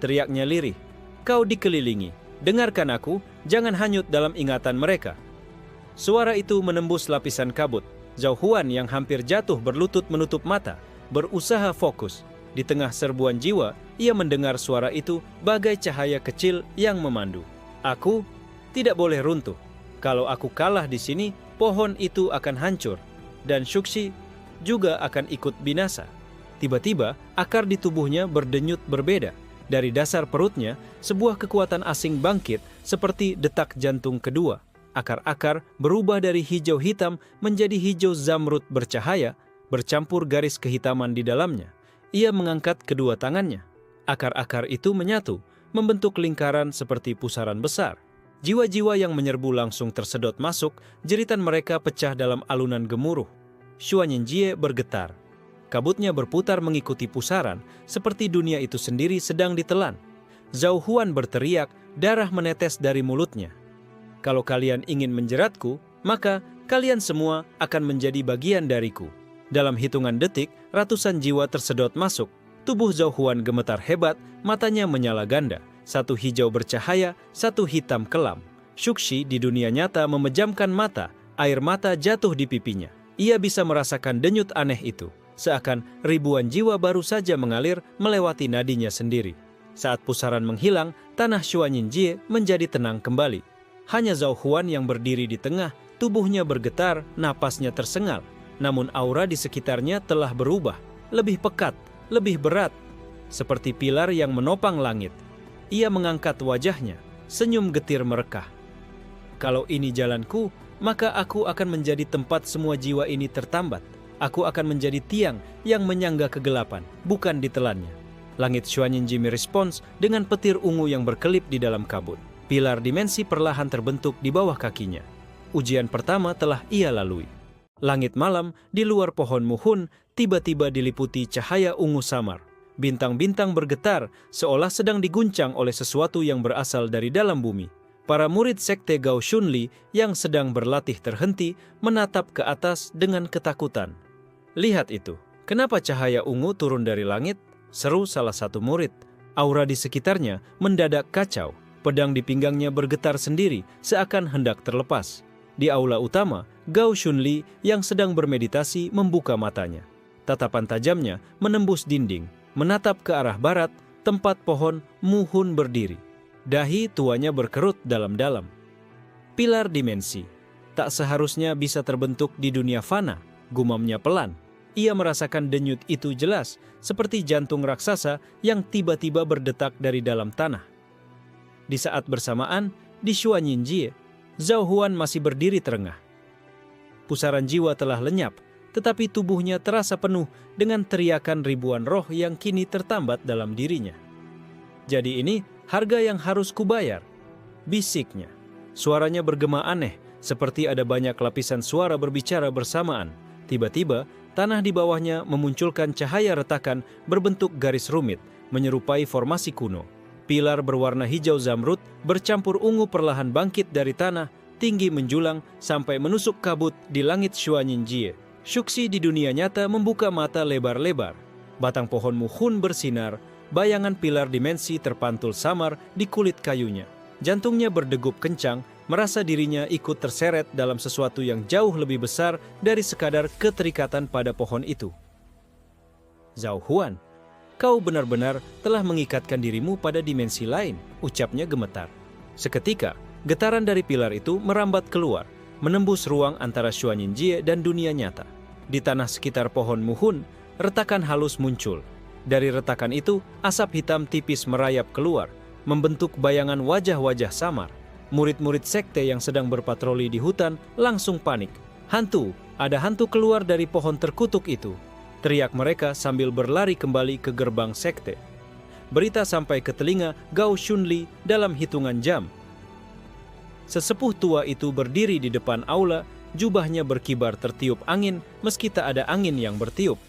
teriaknya lirih. Kau dikelilingi. Dengarkan aku, jangan hanyut dalam ingatan mereka. Suara itu menembus lapisan kabut. Zhao Huan yang hampir jatuh berlutut menutup mata, berusaha fokus. Di tengah serbuan jiwa, ia mendengar suara itu bagai cahaya kecil yang memandu. Aku tidak boleh runtuh. Kalau aku kalah di sini, pohon itu akan hancur. Dan Shuxi juga akan ikut binasa. Tiba-tiba, akar di tubuhnya berdenyut berbeda. Dari dasar perutnya, sebuah kekuatan asing bangkit seperti detak jantung kedua. Akar-akar berubah dari hijau hitam menjadi hijau zamrud bercahaya, bercampur garis kehitaman di dalamnya. Ia mengangkat kedua tangannya. Akar-akar itu menyatu, membentuk lingkaran seperti pusaran besar. Jiwa-jiwa yang menyerbu langsung tersedot masuk, jeritan mereka pecah dalam alunan gemuruh. Xuanyinjie bergetar. Kabutnya berputar mengikuti pusaran, seperti dunia itu sendiri sedang ditelan. Zhao Huan berteriak, darah menetes dari mulutnya. Kalau kalian ingin menjeratku, maka kalian semua akan menjadi bagian dariku. Dalam hitungan detik, ratusan jiwa tersedot masuk. Tubuh Zhao Huan gemetar hebat, matanya menyala ganda. Satu hijau bercahaya, satu hitam kelam. Shuxi di dunia nyata memejamkan mata, Air mata jatuh di pipinya. Ia bisa merasakan denyut aneh itu, seakan ribuan jiwa baru saja mengalir melewati nadinya sendiri. Saat pusaran menghilang, tanah Xuanyinjie menjadi tenang kembali. Hanya Zhao Huan yang berdiri di tengah, tubuhnya bergetar, napasnya tersengal. Namun aura di sekitarnya telah berubah, lebih pekat, lebih berat, seperti pilar yang menopang langit. Ia mengangkat wajahnya, senyum getir merekah. Kalau ini jalanku, maka aku akan menjadi tempat semua jiwa ini tertambat. Aku akan menjadi tiang yang menyangga kegelapan, bukan ditelannya. Langit Xuanyinjie merespons dengan petir ungu yang berkelip di dalam kabut. Pilar dimensi perlahan terbentuk di bawah kakinya. Ujian pertama telah ia lalui. Langit malam di luar pohon muhun tiba-tiba diliputi cahaya ungu samar. Bintang-bintang bergetar seolah sedang diguncang oleh sesuatu yang berasal dari dalam bumi. Para murid sekte Gao Shunli yang sedang berlatih terhenti menatap ke atas dengan ketakutan. "Lihat itu, kenapa cahaya ungu turun dari langit?" seru salah satu murid. Aura di sekitarnya mendadak kacau. Pedang di pinggangnya bergetar sendiri seakan hendak terlepas. Di aula utama, Gao Shunli yang sedang bermeditasi membuka matanya. Tatapan tajamnya menembus dinding, menatap ke arah barat, tempat pohon muhun berdiri. Dahi tuanya berkerut dalam-dalam. Pilar dimensi. Tak seharusnya bisa terbentuk di dunia fana, gumamnya pelan. Ia merasakan denyut itu jelas, seperti jantung raksasa yang tiba-tiba berdetak dari dalam tanah. Di saat bersamaan, di Xuanyinjie, Zhao Huan masih berdiri terengah. Pusaran jiwa telah lenyap, tetapi tubuhnya terasa penuh dengan teriakan ribuan roh yang kini tertambat dalam dirinya. "Jadi ini harga yang harus kubayar," bisiknya. Suaranya bergema aneh, seperti ada banyak lapisan suara berbicara bersamaan. Tiba-tiba, tanah di bawahnya memunculkan cahaya retakan berbentuk garis rumit, menyerupai formasi kuno. Pilar berwarna hijau zamrud bercampur ungu perlahan bangkit dari tanah, tinggi menjulang sampai menusuk kabut di langit Xuanyinjie. Shuxi di dunia nyata membuka mata lebar-lebar. Batang pohon muhun bersinar, bayangan pilar dimensi terpantul samar di kulit kayunya. Jantungnya berdegup kencang, merasa dirinya ikut terseret dalam sesuatu yang jauh lebih besar dari sekadar keterikatan pada pohon itu. "Zhao Huan, kau benar-benar telah mengikatkan dirimu pada dimensi lain," ucapnya gemetar. Seketika, getaran dari pilar itu merambat keluar, menembus ruang antara Xuanyinjie dan dunia nyata. Di tanah sekitar pohon muhun, retakan halus muncul. Dari retakan itu, asap hitam tipis merayap keluar, membentuk bayangan wajah-wajah samar. Murid-murid sekte yang sedang berpatroli di hutan langsung panik. "Hantu! Ada hantu keluar dari pohon terkutuk itu!" teriak mereka sambil berlari kembali ke gerbang sekte. Berita sampai ke telinga Gao Shunli dalam hitungan jam. Sesepuh tua itu berdiri di depan aula, jubahnya berkibar tertiup angin meski tak ada angin yang bertiup.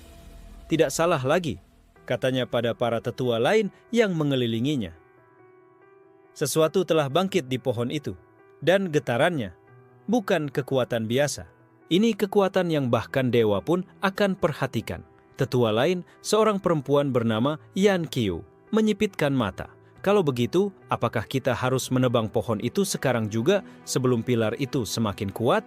"Tidak salah lagi," katanya pada para tetua lain yang mengelilinginya. Sesuatu telah bangkit di pohon itu, dan getarannya bukan kekuatan biasa. Ini kekuatan yang bahkan dewa pun akan perhatikan. Tetua lain, seorang perempuan bernama Yan Qiu, menyipitkan mata. "Kalau begitu, apakah kita harus menebang pohon itu sekarang juga sebelum pilar itu semakin kuat?"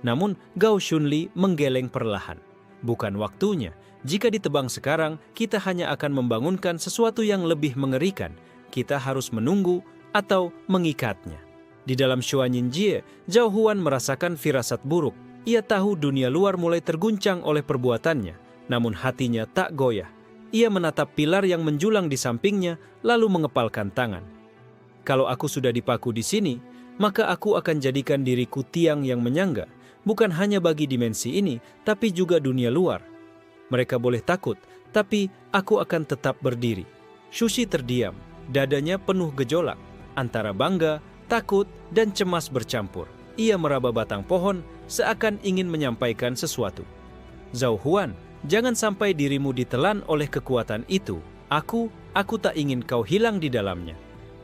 Namun Gao Shunli menggeleng perlahan. "Bukan waktunya. Jika ditebang sekarang, kita hanya akan membangunkan sesuatu yang lebih mengerikan. Kita harus menunggu atau mengikatnya." Di dalam Xuanyinjie, Zhao Huan merasakan firasat buruk. Ia tahu dunia luar mulai terguncang oleh perbuatannya, namun hatinya tak goyah. Ia menatap pilar yang menjulang di sampingnya, lalu mengepalkan tangan. "Kalau aku sudah dipaku di sini, maka aku akan jadikan diriku tiang yang menyangga, bukan hanya bagi dimensi ini, tapi juga dunia luar. Mereka boleh takut, tapi aku akan tetap berdiri." Shuxi terdiam, dadanya penuh gejolak, antara bangga, takut, dan cemas bercampur. Ia meraba batang pohon, seakan ingin menyampaikan sesuatu. "Zhao Huan, jangan sampai dirimu ditelan oleh kekuatan itu. Aku tak ingin kau hilang di dalamnya."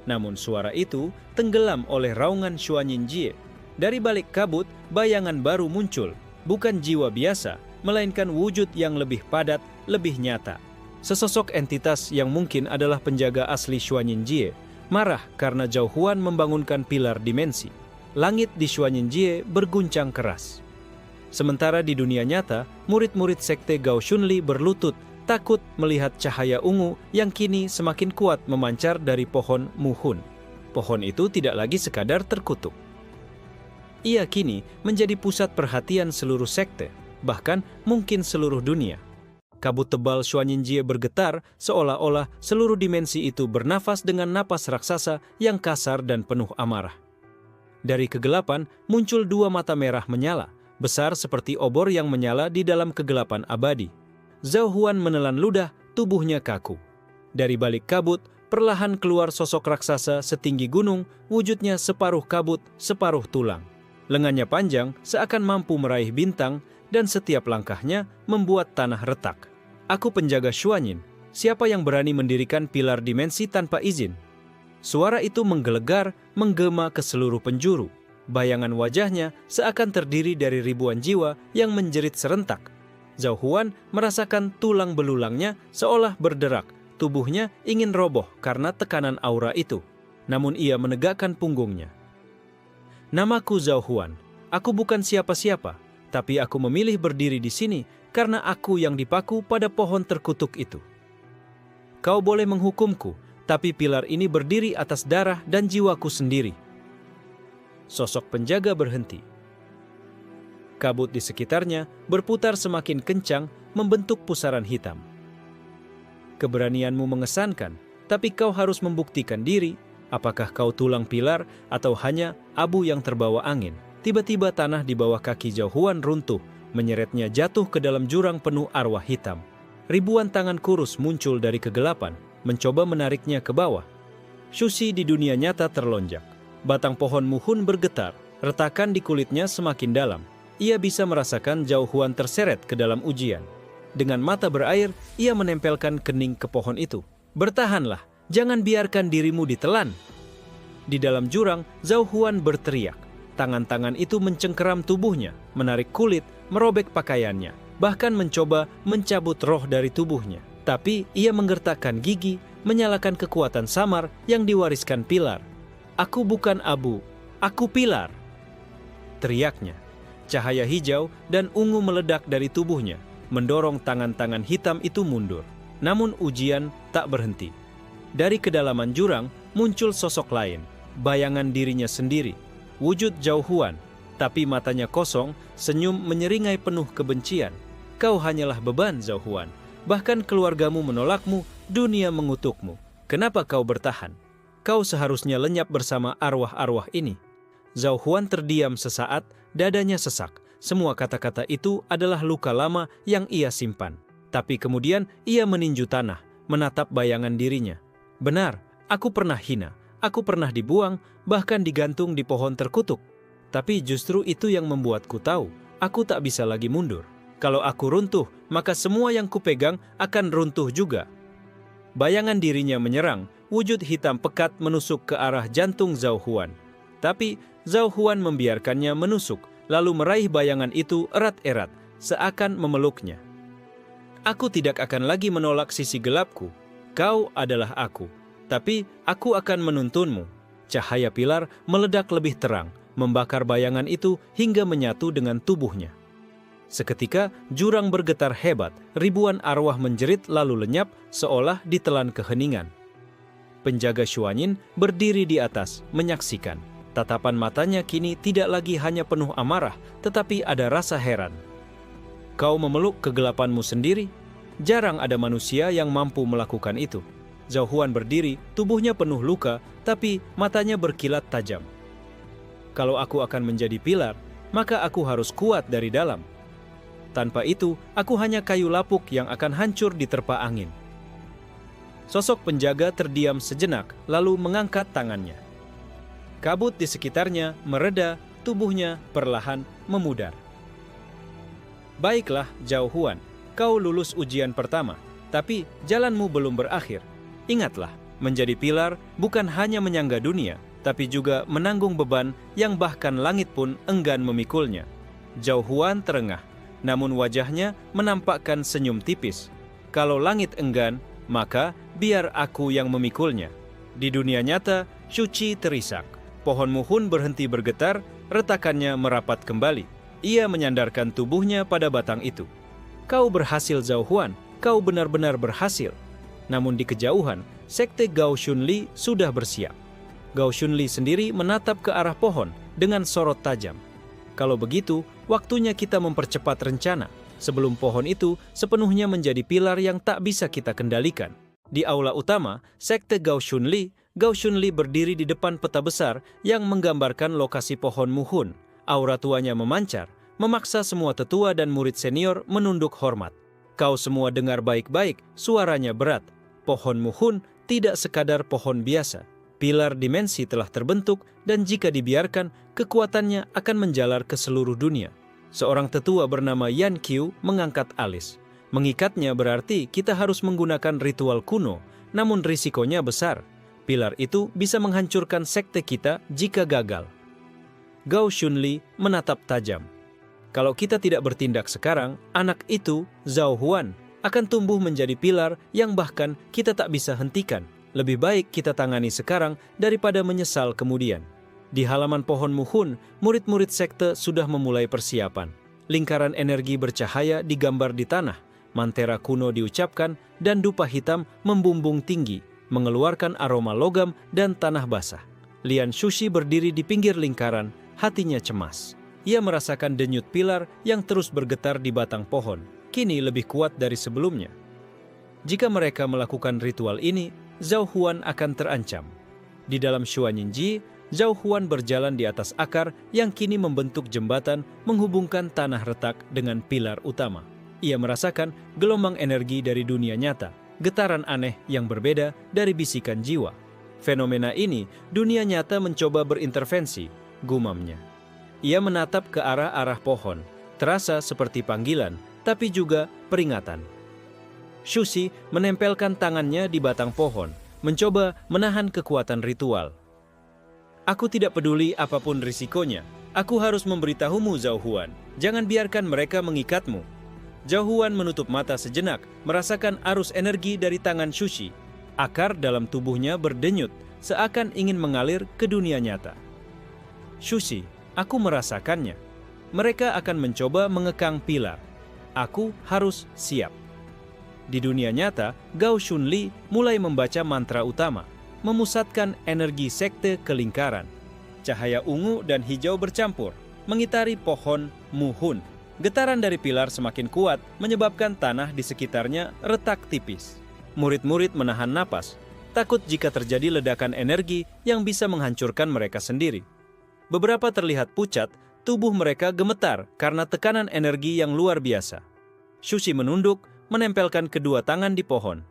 Namun suara itu tenggelam oleh raungan Xuanyinjie. Dari balik kabut, bayangan baru muncul, bukan jiwa biasa, melainkan wujud yang lebih padat, lebih nyata. Sesosok entitas yang mungkin adalah penjaga asli Xuanyinjie, marah karena Zhao Huan membangunkan pilar dimensi. langit di Xuanyinjie berguncang keras. Sementara di dunia nyata, murid-murid sekte Gao Shunli berlutut, takut melihat cahaya ungu yang kini semakin kuat memancar dari pohon Muhun. Pohon itu tidak lagi sekadar terkutuk. Ia kini menjadi pusat perhatian seluruh sekte, bahkan mungkin seluruh dunia. Kabut tebal Xuanyinjie bergetar seolah-olah seluruh dimensi itu bernafas dengan napas raksasa yang kasar dan penuh amarah. Dari kegelapan muncul dua mata merah menyala, besar seperti obor yang menyala di dalam kegelapan abadi. Zhao Huan menelan ludah, tubuhnya kaku. Dari balik kabut, perlahan keluar sosok raksasa setinggi gunung, wujudnya separuh kabut, separuh tulang. Lengannya panjang, seakan mampu meraih bintang, dan setiap langkahnya membuat tanah retak. Aku penjaga Xuanyin, siapa yang berani mendirikan pilar dimensi tanpa izin? Suara itu menggelegar, menggema ke seluruh penjuru. Bayangan wajahnya seakan terdiri dari ribuan jiwa yang menjerit serentak. Zhao Huan merasakan tulang belulangnya seolah berderak. Tubuhnya ingin roboh karena tekanan aura itu. Namun ia menegakkan punggungnya. Namaku Zhao Huan. Aku bukan siapa-siapa, tapi aku memilih berdiri di sini karena aku yang dipaku pada pohon terkutuk itu. Kau boleh menghukumku, tapi pilar ini berdiri atas darah dan jiwaku sendiri. Sosok penjaga berhenti. Kabut di sekitarnya berputar semakin kencang, membentuk pusaran hitam. Keberanianmu mengesankan, tapi kau harus membuktikan diri. Apakah kau tulang pilar atau hanya abu yang terbawa angin? Tiba-tiba tanah di bawah kaki Zhao Huan runtuh, menyeretnya jatuh ke dalam jurang penuh arwah hitam. Ribuan tangan kurus muncul dari kegelapan, mencoba menariknya ke bawah. Shushi di dunia nyata terlonjak. Batang pohon Muhun bergetar, retakan di kulitnya semakin dalam. Ia bisa merasakan Zhao Huan terseret ke dalam ujian. Dengan mata berair, ia menempelkan kening ke pohon itu. Bertahanlah, jangan biarkan dirimu ditelan. Di dalam jurang, Zhao Huan berteriak. Tangan-tangan itu mencengkeram tubuhnya, menarik kulit, merobek pakaiannya, bahkan mencoba mencabut roh dari tubuhnya. Tapi ia menggertakkan gigi, menyalakan kekuatan samar yang diwariskan pilar. Aku bukan abu, aku pilar, teriaknya. Cahaya hijau dan ungu meledak dari tubuhnya, mendorong tangan-tangan hitam itu mundur. Namun ujian tak berhenti. Dari kedalaman jurang muncul sosok lain, bayangan dirinya sendiri, wujud Zhao Huan, tapi matanya kosong, senyum menyeringai penuh kebencian. Kau hanyalah beban, Zhao Huan. Bahkan keluargamu menolakmu, dunia mengutukmu. Kenapa kau bertahan? Kau seharusnya lenyap bersama arwah-arwah ini. Zhao Huan terdiam sesaat, dadanya sesak. Semua kata-kata itu adalah luka lama yang ia simpan. Tapi kemudian ia meninju tanah, menatap bayangan dirinya. Benar, aku pernah hina, aku pernah dibuang, bahkan digantung di pohon terkutuk. Tapi justru itu yang membuatku tahu, aku tak bisa lagi mundur. Kalau aku runtuh, maka semua yang kupegang akan runtuh juga. Bayangan dirinya menyerang, wujud hitam pekat menusuk ke arah jantung Zhao Huan. Tapi Zhao Huan membiarkannya menusuk, lalu meraih bayangan itu erat-erat, seakan memeluknya. Aku tidak akan lagi menolak sisi gelapku. Kau adalah aku, tapi aku akan menuntunmu. Cahaya pilar meledak lebih terang, membakar bayangan itu hingga menyatu dengan tubuhnya. Seketika jurang bergetar hebat, ribuan arwah menjerit lalu lenyap seolah ditelan keheningan. Penjaga Xuanyin berdiri di atas, menyaksikan. Tatapan matanya kini tidak lagi hanya penuh amarah, tetapi ada rasa heran. Kau memeluk kegelapanmu sendiri? Jarang ada manusia yang mampu melakukan itu. Zhao Huan berdiri, tubuhnya penuh luka, tapi matanya berkilat tajam. Kalau aku akan menjadi pilar, maka aku harus kuat dari dalam. Tanpa itu, aku hanya kayu lapuk yang akan hancur diterpa angin. Sosok penjaga terdiam sejenak, lalu mengangkat tangannya. Kabut di sekitarnya mereda, tubuhnya perlahan memudar. Baiklah, Zhao Huan, kau lulus ujian pertama, tapi jalanmu belum berakhir. Ingatlah, menjadi pilar bukan hanya menyangga dunia, tapi juga menanggung beban yang bahkan langit pun enggan memikulnya. Zhao Huan terengah, namun wajahnya menampakkan senyum tipis. Kalau langit enggan, maka biar aku yang memikulnya. Di dunia nyata, Shu Qi terisak. pohon muhun berhenti bergetar, retakannya merapat kembali. Ia menyandarkan tubuhnya pada batang itu. Kau berhasil, Zhao Huan, kau benar-benar berhasil. Namun di kejauhan, sekte Gao Shunli sudah bersiap. Gao Shunli sendiri menatap ke arah pohon dengan sorot tajam. Kalau begitu, waktunya kita mempercepat rencana sebelum pohon itu sepenuhnya menjadi pilar yang tak bisa kita kendalikan. Di aula utama, sekte Gao Shunli berdiri di depan peta besar yang menggambarkan lokasi pohon muhun. Aura tuanya memancar, memaksa semua tetua dan murid senior menunduk hormat. Kau semua dengar baik-baik, suaranya berat. Pohon muhun tidak sekadar pohon biasa. Pilar dimensi telah terbentuk dan jika dibiarkan, kekuatannya akan menjalar ke seluruh dunia. Seorang tetua bernama Yan Qiu mengangkat alis. Mengikatnya berarti kita harus menggunakan ritual kuno, namun risikonya besar. Pilar itu bisa menghancurkan sekte kita jika gagal. Gao Shunli menatap tajam. Kalau kita tidak bertindak sekarang, anak itu, Zhao Huan, akan tumbuh menjadi pilar yang bahkan kita tak bisa hentikan. Lebih baik kita tangani sekarang daripada menyesal kemudian. Di halaman pohon muhun, murid-murid sekte sudah memulai persiapan. Lingkaran energi bercahaya digambar di tanah, mantera kuno diucapkan, dan dupa hitam membumbung tinggi, mengeluarkan aroma logam dan tanah basah. Lian Shushi berdiri di pinggir lingkaran, hatinya cemas. Ia merasakan denyut pilar yang terus bergetar di batang pohon, kini lebih kuat dari sebelumnya. Jika mereka melakukan ritual ini, Zhao Huan akan terancam. Di dalam Xuanyinji, Zhao Huan berjalan di atas akar yang kini membentuk jembatan menghubungkan tanah retak dengan pilar utama. Ia merasakan gelombang energi dari dunia nyata, getaran aneh yang berbeda dari bisikan jiwa. Fenomena ini, dunia nyata mencoba berintervensi, gumamnya. Ia menatap ke arah-arah pohon, terasa seperti panggilan, tapi juga peringatan. Shushi menempelkan tangannya di batang pohon, mencoba menahan kekuatan ritual. Aku tidak peduli apapun risikonya. Aku harus memberitahumu, Zhao Huan. Jangan biarkan mereka mengikatmu. Zhao Huan menutup mata sejenak, merasakan arus energi dari tangan Shushi. Akar dalam tubuhnya berdenyut, seakan ingin mengalir ke dunia nyata. Shushi, aku merasakannya. Mereka akan mencoba mengekang pilar. Aku harus siap. Di dunia nyata, Gao Shunli mulai membaca mantra utama, memusatkan energi sekte ke lingkaran. Cahaya ungu dan hijau bercampur, mengitari pohon muhun. Getaran dari pilar semakin kuat, menyebabkan tanah di sekitarnya retak tipis. Murid-murid menahan napas, takut jika terjadi ledakan energi yang bisa menghancurkan mereka sendiri. Beberapa terlihat pucat, tubuh mereka gemetar karena tekanan energi yang luar biasa. Shushi menunduk, menempelkan kedua tangan di pohon.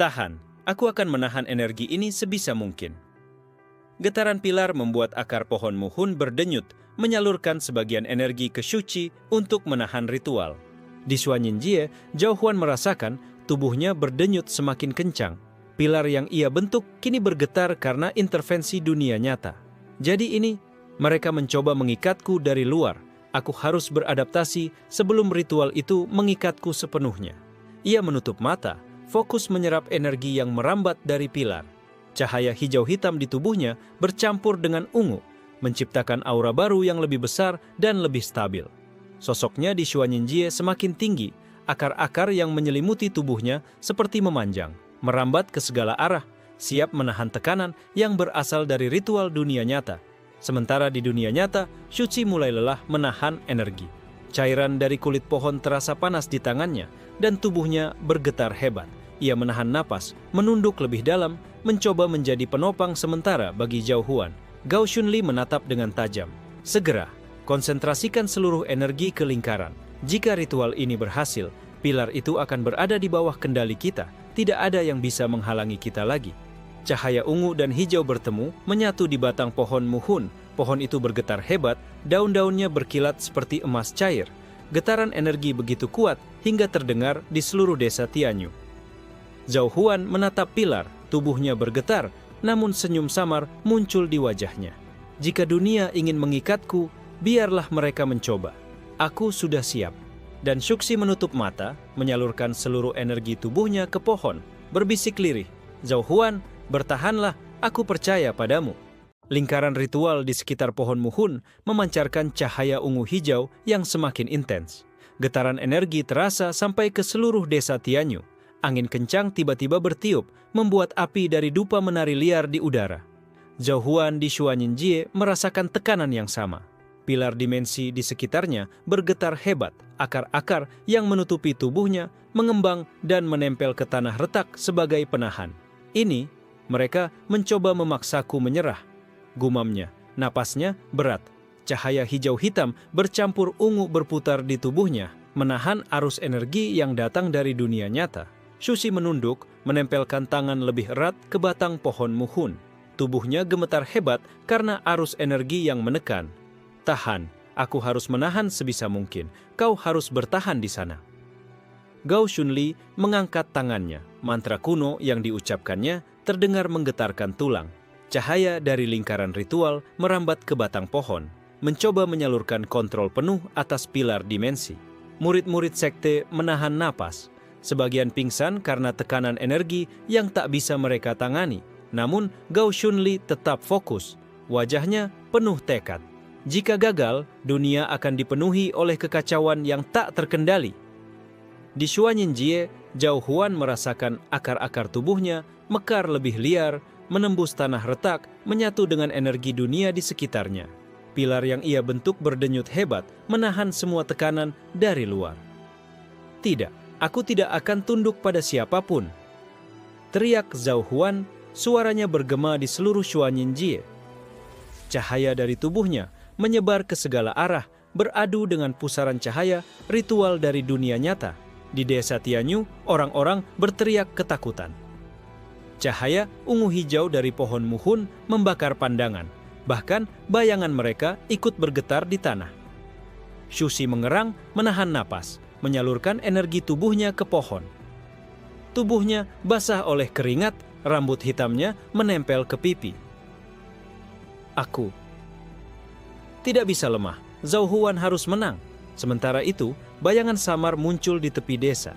Tahan, aku akan menahan energi ini sebisa mungkin. Getaran pilar membuat akar pohon muhun berdenyut, menyalurkan sebagian energi ke Shushi untuk menahan ritual. Di Xuanyinjie, Zhao Huan merasakan tubuhnya berdenyut semakin kencang. Pilar yang ia bentuk kini bergetar karena intervensi dunia nyata. Jadi ini, mereka mencoba mengikatku dari luar. Aku harus beradaptasi sebelum ritual itu mengikatku sepenuhnya. Ia menutup mata, fokus menyerap energi yang merambat dari pilar. Cahaya hijau hitam di tubuhnya bercampur dengan ungu, menciptakan aura baru yang lebih besar dan lebih stabil. Sosoknya di Xuanyinjie semakin tinggi, akar-akar yang menyelimuti tubuhnya seperti memanjang, merambat ke segala arah, siap menahan tekanan yang berasal dari ritual dunia nyata. Sementara di dunia nyata, Shushi mulai lelah menahan energi. Cairan dari kulit pohon terasa panas di tangannya, dan tubuhnya bergetar hebat. Ia menahan napas, menunduk lebih dalam, mencoba menjadi penopang sementara bagi Zhao Huan. Gao Shunli menatap dengan tajam. Segera, konsentrasikan seluruh energi ke lingkaran. Jika ritual ini berhasil, pilar itu akan berada di bawah kendali kita. Tidak ada yang bisa menghalangi kita lagi. Cahaya ungu dan hijau bertemu, menyatu di batang pohon muhun. Pohon itu bergetar hebat, daun-daunnya berkilat seperti emas cair. Getaran energi begitu kuat hingga terdengar di seluruh desa Tianyu. Zhao Huan menatap pilar, tubuhnya bergetar, namun senyum samar muncul di wajahnya. Jika dunia ingin mengikatku, biarlah mereka mencoba. Aku sudah siap. Dan Shushi menutup mata, menyalurkan seluruh energi tubuhnya ke pohon, berbisik lirih. Zhao Huan, bertahanlah, aku percaya padamu. Lingkaran ritual di sekitar pohon muhun memancarkan cahaya ungu hijau yang semakin intens. Getaran energi terasa sampai ke seluruh desa Tianyu. Angin kencang tiba-tiba bertiup, membuat api dari dupa menari liar di udara. Zhao Huan di Xuanyinjie merasakan tekanan yang sama. Pilar dimensi di sekitarnya bergetar hebat, akar-akar yang menutupi tubuhnya mengembang dan menempel ke tanah retak sebagai penahan. Ini, mereka mencoba memaksaku menyerah. Gumamnya, napasnya berat. Cahaya hijau hitam bercampur ungu berputar di tubuhnya, menahan arus energi yang datang dari dunia nyata. Shushi menunduk, menempelkan tangan lebih erat ke batang pohon muhun. Tubuhnya gemetar hebat karena arus energi yang menekan. Tahan, aku harus menahan sebisa mungkin. Kau harus bertahan di sana. Gao Shunli mengangkat tangannya. Mantra kuno yang diucapkannya terdengar menggetarkan tulang. Cahaya dari lingkaran ritual merambat ke batang pohon, mencoba menyalurkan kontrol penuh atas pilar dimensi. Murid-murid sekte menahan napas. Sebagian pingsan karena tekanan energi yang tak bisa mereka tangani. Namun, Gao Shunli tetap fokus. Wajahnya penuh tekad. Jika gagal, dunia akan dipenuhi oleh kekacauan yang tak terkendali. Di Xuanyinjie, Zhao Huan merasakan akar-akar tubuhnya mekar lebih liar, menembus tanah retak, menyatu dengan energi dunia di sekitarnya. Pilar yang ia bentuk berdenyut hebat, menahan semua tekanan dari luar. Tidak, aku tidak akan tunduk pada siapapun. Teriak Zhao Huan, suaranya bergema di seluruh Xuanyinjie. Cahaya dari tubuhnya menyebar ke segala arah, beradu dengan pusaran cahaya ritual dari dunia nyata. Di desa Tianyu, orang-orang berteriak ketakutan. Cahaya ungu hijau dari pohon muhun membakar pandangan. Bahkan bayangan mereka ikut bergetar di tanah. Shushi mengerang, menahan napas, menyalurkan energi tubuhnya ke pohon. Tubuhnya basah oleh keringat, rambut hitamnya menempel ke pipi. Aku tidak bisa lemah. Zhao Huan harus menang. Sementara itu, bayangan samar muncul di tepi desa.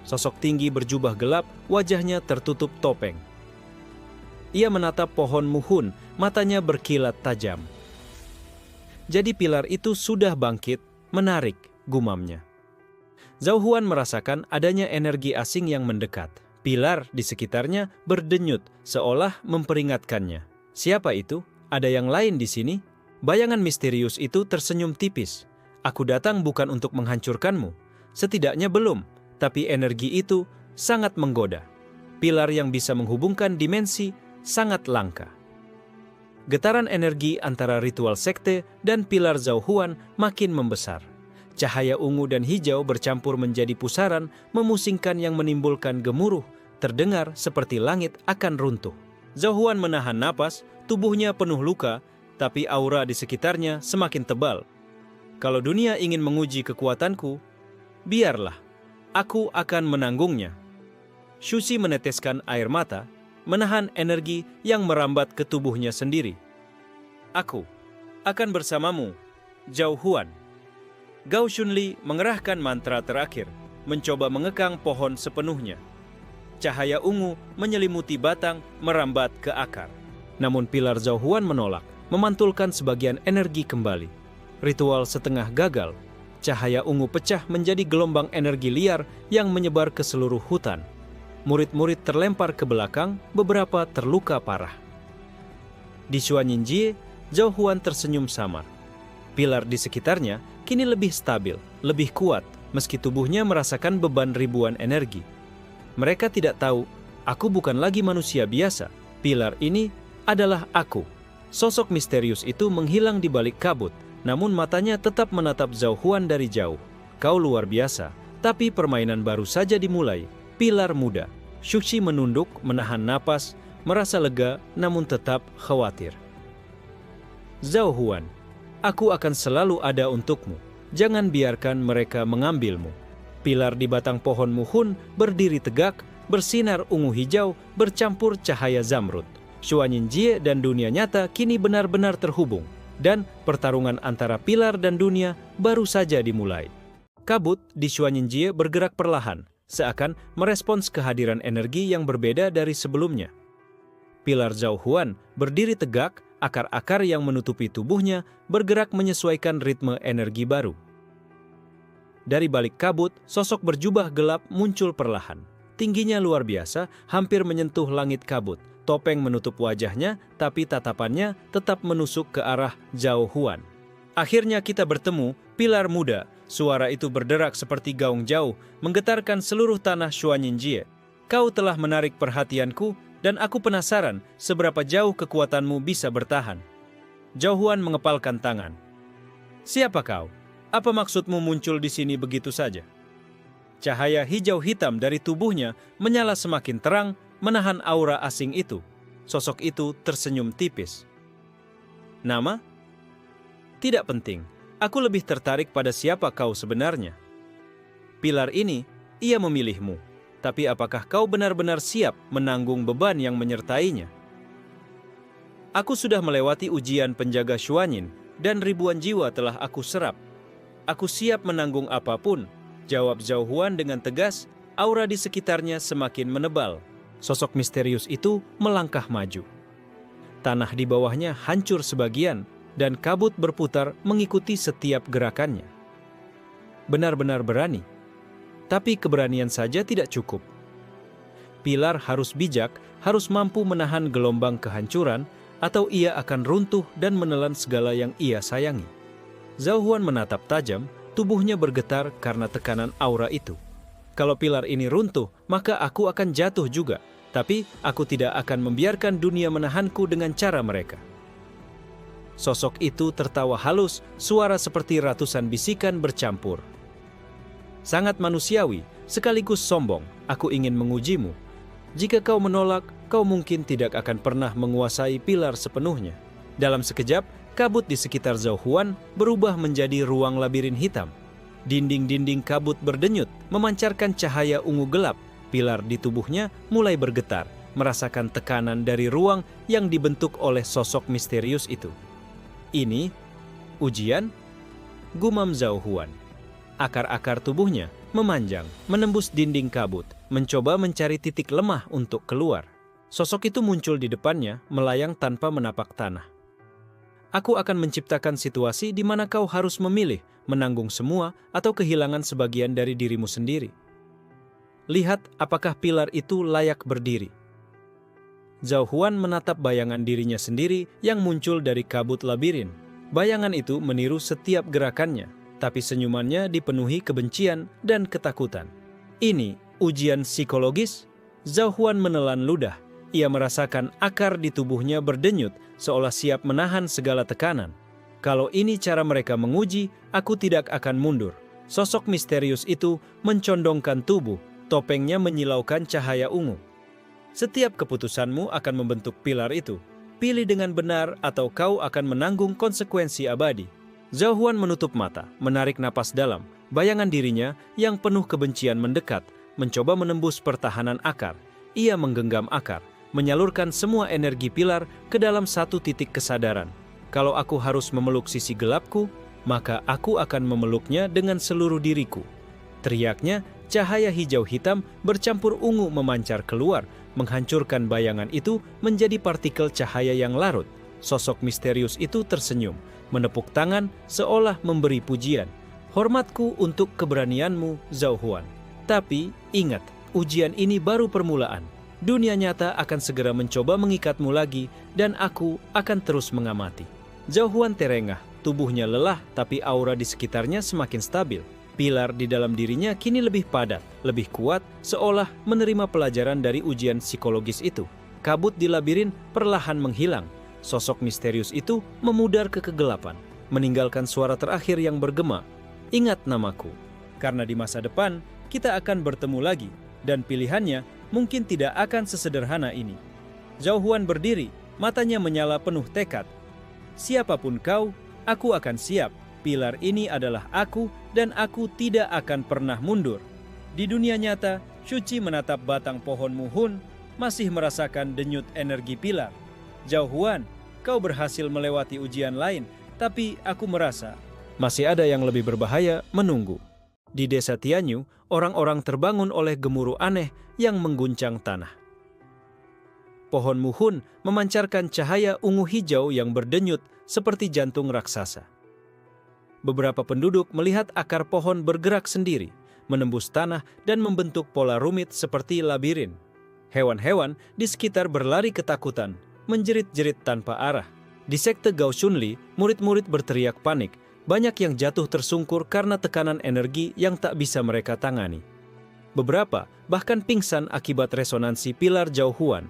Sosok tinggi berjubah gelap, wajahnya tertutup topeng. Ia menatap pohon muhun, matanya berkilat tajam. Jadi pilar itu sudah bangkit, menarik, gumamnya. Zhao Huan merasakan adanya energi asing yang mendekat. Pilar di sekitarnya berdenyut, seolah memperingatkannya. Siapa itu? Ada yang lain di sini? Bayangan misterius itu tersenyum tipis. Aku datang bukan untuk menghancurkanmu. Setidaknya belum. Tapi energi itu sangat menggoda. Pilar yang bisa menghubungkan dimensi sangat langka. Getaran energi antara ritual sekte dan pilar Zhao Huan makin membesar. Cahaya ungu dan hijau bercampur menjadi pusaran, memusingkan yang menimbulkan gemuruh, terdengar seperti langit akan runtuh. Zhao Huan menahan napas, tubuhnya penuh luka, tapi aura di sekitarnya semakin tebal. Kalau dunia ingin menguji kekuatanku, biarlah. Aku akan menanggungnya. Shushi meneteskan air mata, menahan energi yang merambat ke tubuhnya sendiri. Aku akan bersamamu, Zhao Huan. Gao Shunli mengerahkan mantra terakhir, mencoba mengekang pohon sepenuhnya. Cahaya ungu menyelimuti batang, merambat ke akar. Namun pilar Zhao Huan menolak, memantulkan sebagian energi kembali. Ritual setengah gagal. Cahaya ungu pecah menjadi gelombang energi liar yang menyebar ke seluruh hutan. Murid-murid terlempar ke belakang, beberapa terluka parah. Di Xuanyinjie, Zhao Huan tersenyum samar. Pilar di sekitarnya kini lebih stabil, lebih kuat, meski tubuhnya merasakan beban ribuan energi. Mereka tidak tahu, aku bukan lagi manusia biasa. Pilar ini adalah aku. Sosok misterius itu menghilang di balik kabut. Namun matanya tetap menatap Zhao Huan dari jauh. Kau luar biasa, tapi permainan baru saja dimulai. Pilar muda. Shushi menunduk, menahan napas, merasa lega namun tetap khawatir. Zhao Huan, aku akan selalu ada untukmu. Jangan biarkan mereka mengambilmu. Pilar di batang pohon muhun berdiri tegak, bersinar ungu hijau, bercampur cahaya zamrud. Xuanyinjie dan dunia nyata kini benar-benar terhubung. Dan pertarungan antara pilar dan dunia baru saja dimulai. Kabut di Xuanyinjie bergerak perlahan, seakan merespons kehadiran energi yang berbeda dari sebelumnya. Pilar Zhao Huan berdiri tegak, Akar-akar yang menutupi tubuhnya bergerak menyesuaikan ritme energi baru. Dari balik kabut, sosok berjubah gelap muncul perlahan. Tingginya luar biasa, hampir menyentuh langit kabut. Topeng menutup wajahnya, tapi tatapannya tetap menusuk ke arah Zhao Huan. Akhirnya kita bertemu, pilar muda. Suara itu berderak seperti gaung jauh, menggetarkan seluruh tanah Xuanyinjie. Kau telah menarik perhatianku, dan aku penasaran seberapa jauh kekuatanmu bisa bertahan. Zhao Huan mengepalkan tangan. Siapa kau? Apa maksudmu muncul di sini begitu saja? Cahaya hijau hitam dari tubuhnya menyala semakin terang, menahan aura asing itu. Sosok itu tersenyum tipis. Nama? Tidak penting. Aku lebih tertarik pada siapa kau sebenarnya. Pilar ini, ia memilihmu. Tapi apakah kau benar-benar siap menanggung beban yang menyertainya? Aku sudah melewati ujian penjaga Xuanyin, dan ribuan jiwa telah aku serap. Aku siap menanggung apapun, jawab Zhao Huan dengan tegas. Aura di sekitarnya semakin menebal. Sosok misterius itu melangkah maju. Tanah di bawahnya hancur sebagian, dan kabut berputar mengikuti setiap gerakannya. Benar-benar berani. Tapi keberanian saja tidak cukup. Pilar harus bijak, harus mampu menahan gelombang kehancuran, atau ia akan runtuh dan menelan segala yang ia sayangi. Zhao Huan menatap tajam, tubuhnya bergetar karena tekanan aura itu. Kalau pilar ini runtuh, maka aku akan jatuh juga. Tapi aku tidak akan membiarkan dunia menahanku dengan cara mereka. Sosok itu tertawa halus, suara seperti ratusan bisikan bercampur. Sangat manusiawi, sekaligus sombong, aku ingin mengujimu. Jika kau menolak, kau mungkin tidak akan pernah menguasai pilar sepenuhnya. Dalam sekejap, kabut di sekitar Zhao Huan berubah menjadi ruang labirin hitam. Dinding-dinding kabut berdenyut, memancarkan cahaya ungu gelap. Pilar di tubuhnya mulai bergetar, merasakan tekanan dari ruang yang dibentuk oleh sosok misterius itu. Ini, ujian? Gumam Zhao Huan. Akar-akar tubuhnya memanjang, menembus dinding kabut, mencoba mencari titik lemah untuk keluar. Sosok itu muncul di depannya, melayang tanpa menapak tanah. Aku akan menciptakan situasi di mana kau harus memilih, menanggung semua atau kehilangan sebagian dari dirimu sendiri. Lihat apakah pilar itu layak berdiri. Zhao Huan menatap bayangan dirinya sendiri yang muncul dari kabut labirin. Bayangan itu meniru setiap gerakannya. Tapi senyumannya dipenuhi kebencian dan ketakutan. Ini ujian psikologis? Zhao Huan menelan ludah. Ia merasakan akar di tubuhnya berdenyut, seolah siap menahan segala tekanan. Kalau ini cara mereka menguji, aku tidak akan mundur. Sosok misterius itu mencondongkan tubuh, topengnya menyilaukan cahaya ungu. Setiap keputusanmu akan membentuk pilar itu. Pilih dengan benar atau kau akan menanggung konsekuensi abadi. Zhao Huan menutup mata, menarik napas dalam. Bayangan dirinya yang penuh kebencian mendekat, mencoba menembus pertahanan akar. Ia menggenggam akar, menyalurkan semua energi pilar ke dalam satu titik kesadaran. Kalau aku harus memeluk sisi gelapku, maka aku akan memeluknya dengan seluruh diriku. Teriaknya, cahaya hijau hitam bercampur ungu memancar keluar, menghancurkan bayangan itu menjadi partikel cahaya yang larut. Sosok misterius itu tersenyum, menepuk tangan seolah memberi pujian. Hormatku untuk keberanianmu, Zhao Huan. Tapi ingat, ujian ini baru permulaan. Dunia nyata akan segera mencoba mengikatmu lagi dan aku akan terus mengamati. Zhao Huan terengah, tubuhnya lelah tapi aura di sekitarnya semakin stabil. Pilar di dalam dirinya kini lebih padat, lebih kuat, seolah menerima pelajaran dari ujian psikologis itu. Kabut di labirin perlahan menghilang. Sosok misterius itu memudar ke kegelapan, meninggalkan suara terakhir yang bergema. Ingat namaku, karena di masa depan kita akan bertemu lagi, dan pilihannya mungkin tidak akan sesederhana ini. Zhao Huan berdiri, matanya menyala penuh tekad. Siapapun kau, aku akan siap. Pilar ini adalah aku, dan aku tidak akan pernah mundur. Di dunia nyata, Shuqi menatap batang pohon muhun, masih merasakan denyut energi pilar. Zhao Huan, kau berhasil melewati ujian lain, tapi aku merasa masih ada yang lebih berbahaya menunggu. Di desa Tianyu, orang-orang terbangun oleh gemuruh aneh yang mengguncang tanah. pohon muhun memancarkan cahaya ungu hijau yang berdenyut seperti jantung raksasa. Beberapa penduduk melihat akar pohon bergerak sendiri, menembus tanah dan membentuk pola rumit seperti labirin. Hewan-hewan di sekitar berlari ketakutan, menjerit-jerit tanpa arah. Di sekte Gao Shunli, murid-murid berteriak panik. Banyak yang jatuh tersungkur karena tekanan energi yang tak bisa mereka tangani. Beberapa bahkan pingsan akibat resonansi pilar Zhao Huan.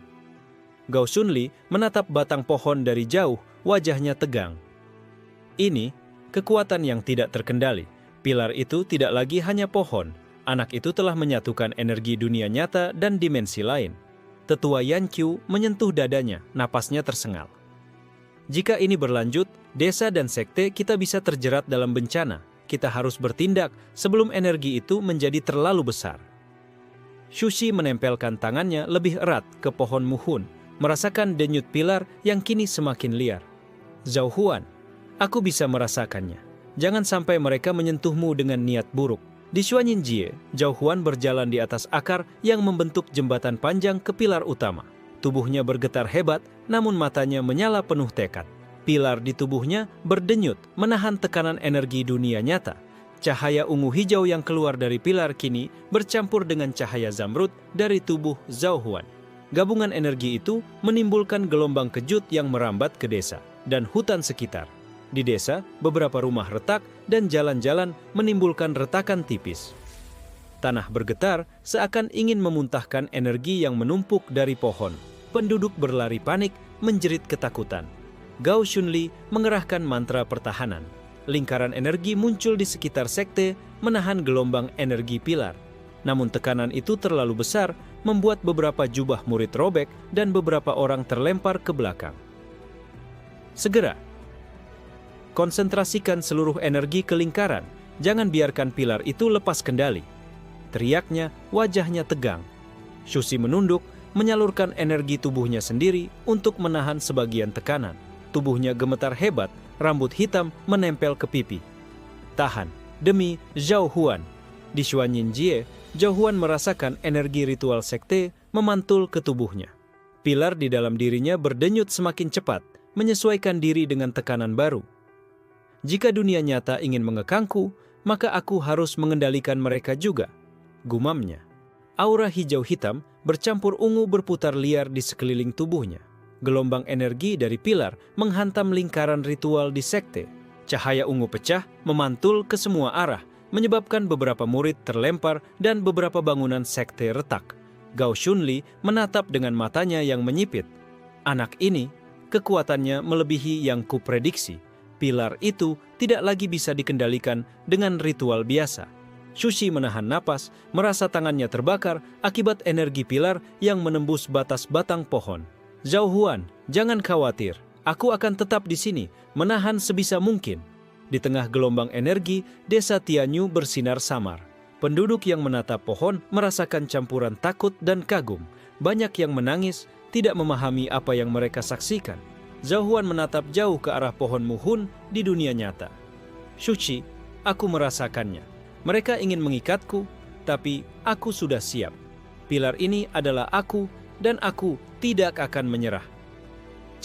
Gao Shunli menatap batang pohon dari jauh, wajahnya tegang. Ini kekuatan yang tidak terkendali. Pilar itu tidak lagi hanya pohon. Anak itu telah menyatukan energi dunia nyata dan dimensi lain. Tetua Yan Qiu menyentuh dadanya, napasnya tersengal. Jika ini berlanjut, desa dan sekte kita bisa terjerat dalam bencana. Kita harus bertindak sebelum energi itu menjadi terlalu besar. Shushi menempelkan tangannya lebih erat ke pohon muhun, merasakan denyut pilar yang kini semakin liar. Zhao Huan, aku bisa merasakannya. Jangan sampai mereka menyentuhmu dengan niat buruk. Di Xuanyinjie, Zhao Huan berjalan di atas akar yang membentuk jembatan panjang ke pilar utama. Tubuhnya bergetar hebat, namun matanya menyala penuh tekad. Pilar di tubuhnya berdenyut, menahan tekanan energi dunia nyata. Cahaya ungu hijau yang keluar dari pilar kini bercampur dengan cahaya zamrud dari tubuh Zhao Huan. Gabungan energi itu menimbulkan gelombang kejut yang merambat ke desa dan hutan sekitar. Di desa, beberapa rumah retak dan jalan-jalan menimbulkan retakan tipis. Tanah bergetar seakan ingin memuntahkan energi yang menumpuk dari pohon. Penduduk berlari panik, menjerit ketakutan. Gao Shunli mengerahkan mantra pertahanan. Lingkaran energi muncul di sekitar sekte, menahan gelombang energi pilar. Namun tekanan itu terlalu besar, membuat beberapa jubah murid robek dan beberapa orang terlempar ke belakang. Segera, konsentrasikan seluruh energi ke lingkaran. Jangan biarkan pilar itu lepas kendali. Teriaknya, wajahnya tegang. Shushi menunduk, menyalurkan energi tubuhnya sendiri untuk menahan sebagian tekanan. Tubuhnya gemetar hebat, rambut hitam menempel ke pipi. Tahan, demi Zhao Huan. Di Xuanyinjie, Zhao Huan merasakan energi ritual sekte memantul ke tubuhnya. Pilar di dalam dirinya berdenyut semakin cepat, menyesuaikan diri dengan tekanan baru. Jika dunia nyata ingin mengekangku, maka aku harus mengendalikan mereka juga, gumamnya. Aura hijau hitam bercampur ungu berputar liar di sekeliling tubuhnya. Gelombang energi dari pilar menghantam lingkaran ritual di sekte. Cahaya ungu pecah, memantul ke semua arah, menyebabkan beberapa murid terlempar dan beberapa bangunan sekte retak. Gao Shunli menatap dengan matanya yang menyipit. Anak ini, kekuatannya melebihi yang kuprediksi. Pilar itu tidak lagi bisa dikendalikan dengan ritual biasa. Shushi menahan napas, merasa tangannya terbakar akibat energi pilar yang menembus batas batang pohon. Zhao Huan, jangan khawatir. Aku akan tetap di sini, menahan sebisa mungkin. Di tengah gelombang energi, desa Tianyu bersinar samar. Penduduk yang menatap pohon merasakan campuran takut dan kagum. Banyak yang menangis, tidak memahami apa yang mereka saksikan. Zhao Huan menatap jauh ke arah pohon muhun di dunia nyata. Shushi, aku merasakannya. Mereka ingin mengikatku, tapi aku sudah siap. Pilar ini adalah aku, dan aku tidak akan menyerah.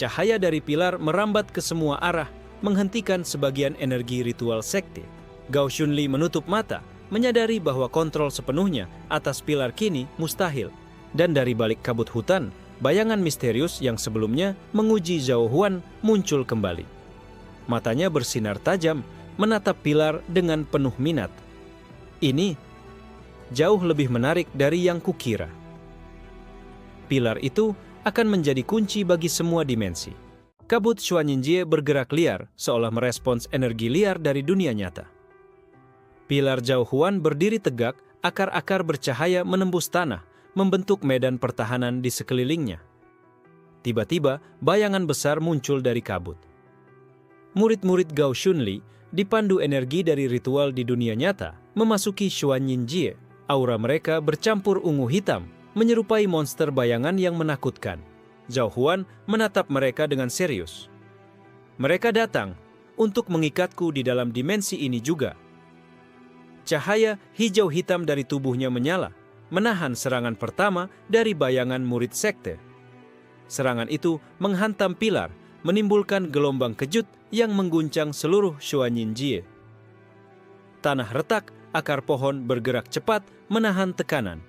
Cahaya dari pilar merambat ke semua arah, menghentikan sebagian energi ritual sekte. Gao Shunli menutup mata, menyadari bahwa kontrol sepenuhnya atas pilar kini mustahil. Dan dari balik kabut hutan, bayangan misterius yang sebelumnya menguji Zhao Huan muncul kembali. Matanya bersinar tajam, menatap pilar dengan penuh minat. Ini jauh lebih menarik dari yang kukira. Pilar itu akan menjadi kunci bagi semua dimensi. Kabut Xuanyinjie bergerak liar, seolah merespons energi liar dari dunia nyata. Pilar Zhao Huan berdiri tegak, akar-akar bercahaya menembus tanah, membentuk medan pertahanan di sekelilingnya. Tiba-tiba, bayangan besar muncul dari kabut. Murid-murid Gao Shunli dipandu energi dari ritual di dunia nyata, memasuki Xuanyinjie. Aura mereka bercampur ungu hitam, menyerupai monster bayangan yang menakutkan. Zhao Huan menatap mereka dengan serius. Mereka datang untuk mengikatku di dalam dimensi ini juga. Cahaya hijau hitam dari tubuhnya menyala, menahan serangan pertama dari bayangan murid sekte. Serangan itu menghantam pilar, menimbulkan gelombang kejut yang mengguncang seluruh Xuanyinjie. Tanah retak, akar pohon bergerak cepat menahan tekanan.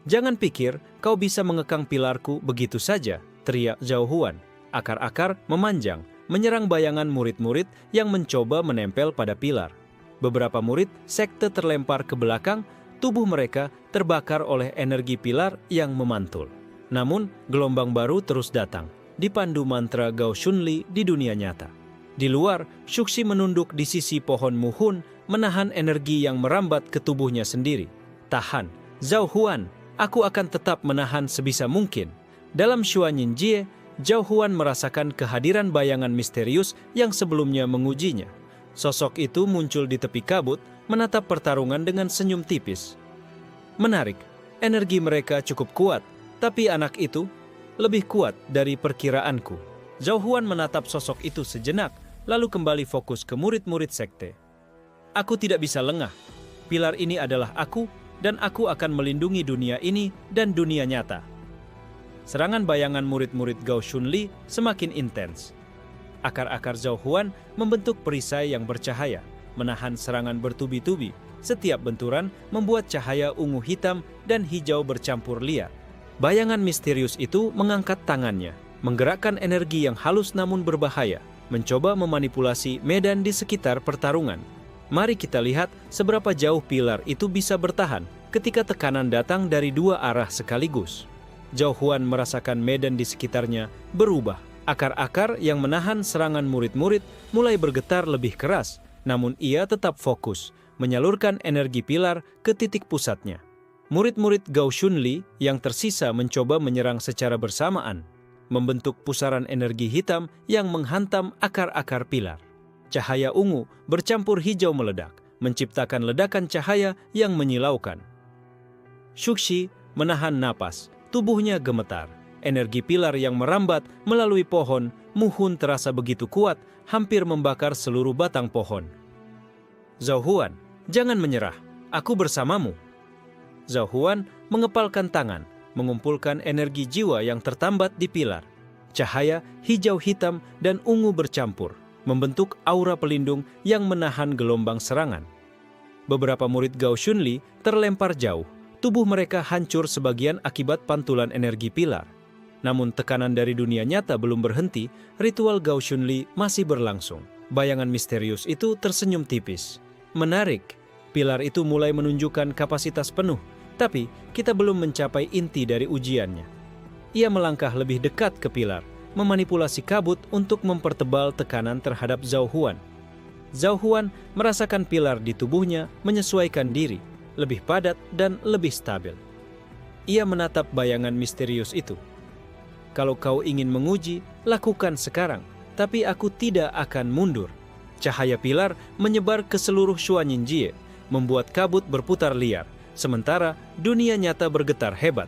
"Jangan pikir kau bisa mengekang pilarku begitu saja," teriak Zhao Huan. Akar-akar memanjang, menyerang bayangan murid-murid yang mencoba menempel pada pilar. Beberapa murid sekte terlempar ke belakang, tubuh mereka terbakar oleh energi pilar yang memantul. Namun, gelombang baru terus datang, dipandu mantra Gao Shunli di dunia nyata. Di luar, Shuxi menunduk di sisi pohon Muhun, menahan energi yang merambat ke tubuhnya sendiri. "Tahan, Zhao Huan, aku akan tetap menahan sebisa mungkin." Dalam Xuanyinjie, Zhao Huan merasakan kehadiran bayangan misterius yang sebelumnya mengujinya. Sosok itu muncul di tepi kabut, menatap pertarungan dengan senyum tipis. Menarik, energi mereka cukup kuat, tapi anak itu lebih kuat dari perkiraanku. Zhao Huan menatap sosok itu sejenak, lalu kembali fokus ke murid-murid sekte. "Aku tidak bisa lengah. Pilar ini adalah aku, dan aku akan melindungi dunia ini dan dunia nyata." Serangan bayangan murid-murid Gao Shunli semakin intens. Akar-akar Zhao Huan membentuk perisai yang bercahaya, menahan serangan bertubi-tubi. Setiap benturan membuat cahaya ungu hitam dan hijau bercampur liar. Bayangan misterius itu mengangkat tangannya, menggerakkan energi yang halus namun berbahaya, mencoba memanipulasi medan di sekitar pertarungan. Mari kita lihat seberapa jauh pilar itu bisa bertahan ketika tekanan datang dari dua arah sekaligus. Zhao Huan merasakan medan di sekitarnya berubah. Akar-akar yang menahan serangan murid-murid mulai bergetar lebih keras, namun ia tetap fokus, menyalurkan energi pilar ke titik pusatnya. Murid-murid Gao Shunli yang tersisa mencoba menyerang secara bersamaan, membentuk pusaran energi hitam yang menghantam akar-akar pilar. Cahaya ungu bercampur hijau meledak, menciptakan ledakan cahaya yang menyilaukan. Shuxi menahan napas, tubuhnya gemetar. Energi pilar yang merambat melalui pohon Muhun terasa begitu kuat, hampir membakar seluruh batang pohon. "Zhao Huan, jangan menyerah. Aku bersamamu." Zhao Huan mengepalkan tangan, mengumpulkan energi jiwa yang tertambat di pilar. Cahaya hijau hitam dan ungu bercampur, membentuk aura pelindung yang menahan gelombang serangan. Beberapa murid Gao Shunli terlempar jauh. Tubuh mereka hancur sebagian akibat pantulan energi pilar. Namun tekanan dari dunia nyata belum berhenti, ritual Gao Shunli masih berlangsung. Bayangan misterius itu tersenyum tipis. "Menarik, pilar itu mulai menunjukkan kapasitas penuh, tapi kita belum mencapai inti dari ujiannya." Ia melangkah lebih dekat ke pilar, memanipulasi kabut untuk mempertebal tekanan terhadap Zhao Huan. Zhao Huan merasakan pilar di tubuhnya menyesuaikan diri, lebih padat dan lebih stabil. Ia menatap bayangan misterius itu. "Kalau kau ingin menguji, lakukan sekarang, tapi aku tidak akan mundur." Cahaya pilar menyebar ke seluruh Xuanyinjie, membuat kabut berputar liar, sementara dunia nyata bergetar hebat.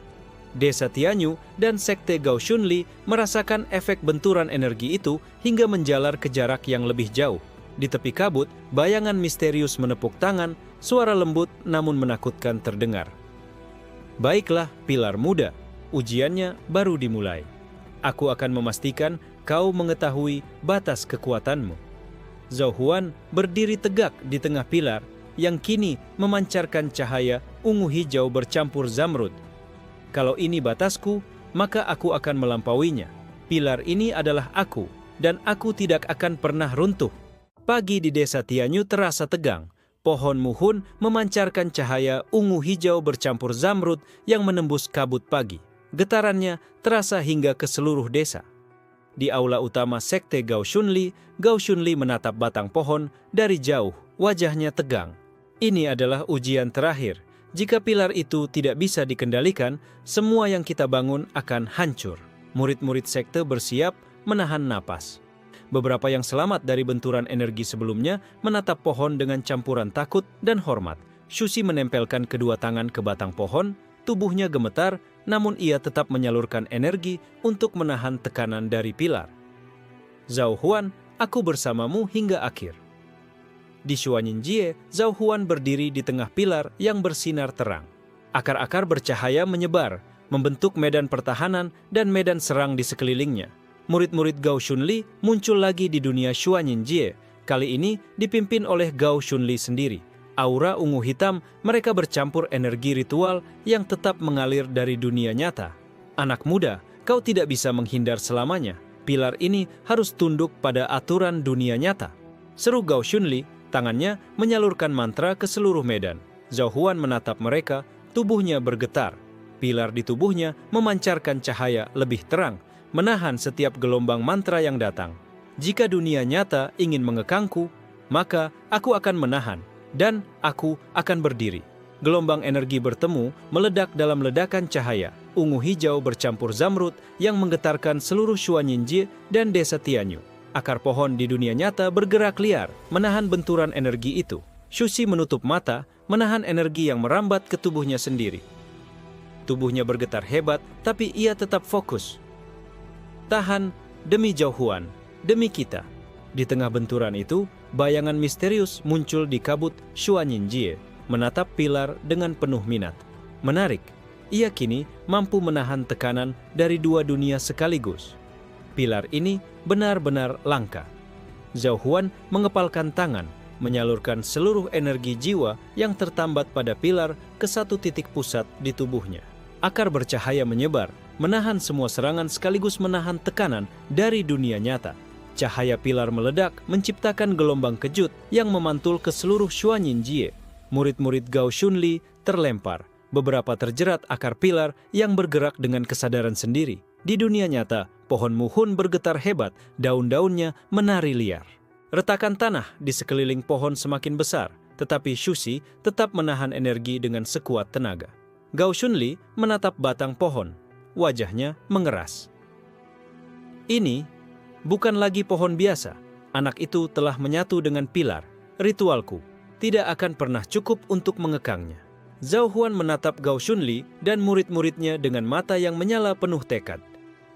Desa Tianyu dan sekte Gao Shunli merasakan efek benturan energi itu hingga menjalar ke jarak yang lebih jauh. Di tepi kabut, bayangan misterius menepuk tangan, suara lembut namun menakutkan terdengar. "Baiklah, pilar muda, ujiannya baru dimulai. Aku akan memastikan kau mengetahui batas kekuatanmu." Zhao Huan berdiri tegak di tengah pilar yang kini memancarkan cahaya ungu hijau bercampur zamrud. "Kalau ini batasku, maka aku akan melampauinya. Pilar ini adalah aku, dan aku tidak akan pernah runtuh." Pagi di desa Tianyu terasa tegang. Pohon Muhun memancarkan cahaya ungu hijau bercampur zamrud yang menembus kabut pagi. Getarannya terasa hingga ke seluruh desa. Di aula utama sekte Gao Shunli menatap batang pohon dari jauh, wajahnya tegang. "Ini adalah ujian terakhir. Jika pilar itu tidak bisa dikendalikan, semua yang kita bangun akan hancur." Murid-murid sekte bersiap menahan napas. Beberapa yang selamat dari benturan energi sebelumnya menatap pohon dengan campuran takut dan hormat. Shuxi menempelkan kedua tangan ke batang pohon, tubuhnya gemetar, namun ia tetap menyalurkan energi untuk menahan tekanan dari pilar. "Zhao Huan, aku bersamamu hingga akhir." Di Xuanyinjie, Zhao Huan berdiri di tengah pilar yang bersinar terang. Akar-akar bercahaya menyebar, membentuk medan pertahanan dan medan serang di sekelilingnya. Murid-murid Gao Shunli muncul lagi di dunia Xuanyinjie, kali ini dipimpin oleh Gao Shunli sendiri. Aura ungu hitam, mereka bercampur energi ritual yang tetap mengalir dari dunia nyata. Anak muda, kau tidak bisa menghindar selamanya. Pilar ini harus tunduk pada aturan dunia nyata. Seru Gao Shunli, tangannya menyalurkan mantra ke seluruh medan. Zhao Huan menatap mereka, tubuhnya bergetar. Pilar di tubuhnya memancarkan cahaya lebih terang, menahan setiap gelombang mantra yang datang. Jika dunia nyata ingin mengekangku, maka aku akan menahan, dan aku akan berdiri. Gelombang energi bertemu, meledak dalam ledakan cahaya. Ungu hijau bercampur zamrud yang menggetarkan seluruh Xuanyinjie dan desa Tianyu. Akar pohon di dunia nyata bergerak liar, menahan benturan energi itu. Shushi menutup mata, menahan energi yang merambat ke tubuhnya sendiri. Tubuhnya bergetar hebat, tapi ia tetap fokus. Tahan, demi Zhao Huan, demi kita. Di tengah benturan itu, bayangan misterius muncul di kabut Xuanyinjie, menatap pilar dengan penuh minat. Menarik, ia kini mampu menahan tekanan dari dua dunia sekaligus. Pilar ini benar-benar langka. Zhao Huan mengepalkan tangan, menyalurkan seluruh energi jiwa yang tertambat pada pilar ke satu titik pusat di tubuhnya. Akar bercahaya menyebar, menahan semua serangan sekaligus menahan tekanan dari dunia nyata. Cahaya pilar meledak, menciptakan gelombang kejut yang memantul ke seluruh Xuanyinjie. Murid-murid Gao Shunli terlempar, beberapa terjerat akar pilar yang bergerak dengan kesadaran sendiri. Di dunia nyata, pohon muhun bergetar hebat, daun-daunnya menari liar. Retakan tanah di sekeliling pohon semakin besar, tetapi Shushi tetap menahan energi dengan sekuat tenaga. Gao Shunli menatap batang pohon, wajahnya mengeras. Ini bukan lagi pohon biasa. Anak itu telah menyatu dengan pilar. Ritualku tidak akan pernah cukup untuk mengekangnya. Zhao Huan menatap Gao Shunli dan murid-muridnya dengan mata yang menyala penuh tekad.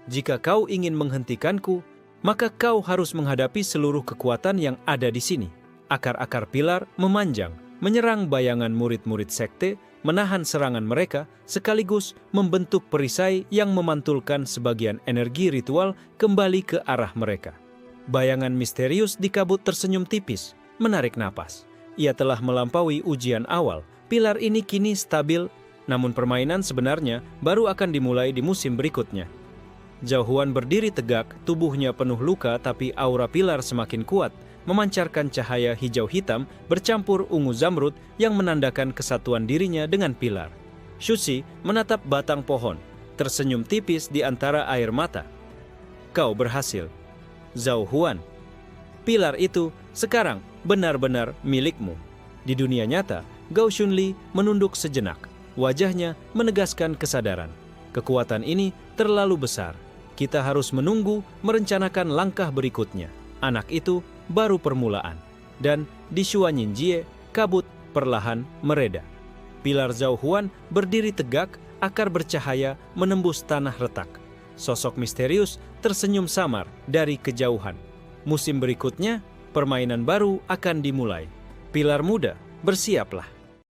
Jika kau ingin menghentikanku, maka kau harus menghadapi seluruh kekuatan yang ada di sini. Akar-akar pilar memanjang, menyerang bayangan murid-murid sekte, menahan serangan mereka, sekaligus membentuk perisai yang memantulkan sebagian energi ritual kembali ke arah mereka. Bayangan misterius di kabut tersenyum tipis, menarik napas. Ia telah melampaui ujian awal. Pilar ini kini stabil, namun permainan sebenarnya baru akan dimulai di musim berikutnya. Zhao Huan berdiri tegak, tubuhnya penuh luka tapi aura pilar semakin kuat, memancarkan cahaya hijau hitam bercampur ungu zamrud yang menandakan kesatuan dirinya dengan pilar. Shushi menatap batang pohon, tersenyum tipis di antara air mata. Kau berhasil, Zhao Huan. Pilar itu sekarang benar-benar milikmu. Di dunia nyata, Gao Shunli menunduk sejenak. Wajahnya menegaskan kesadaran. Kekuatan ini terlalu besar. Kita harus menunggu, merencanakan langkah berikutnya. Anak itu baru permulaan. Dan di Xuanyinjie, kabut perlahan mereda. Pilar Zhao Huan berdiri tegak, akar bercahaya menembus tanah retak. Sosok misterius tersenyum samar dari kejauhan. Musim berikutnya, permainan baru akan dimulai. Pilar muda, bersiaplah.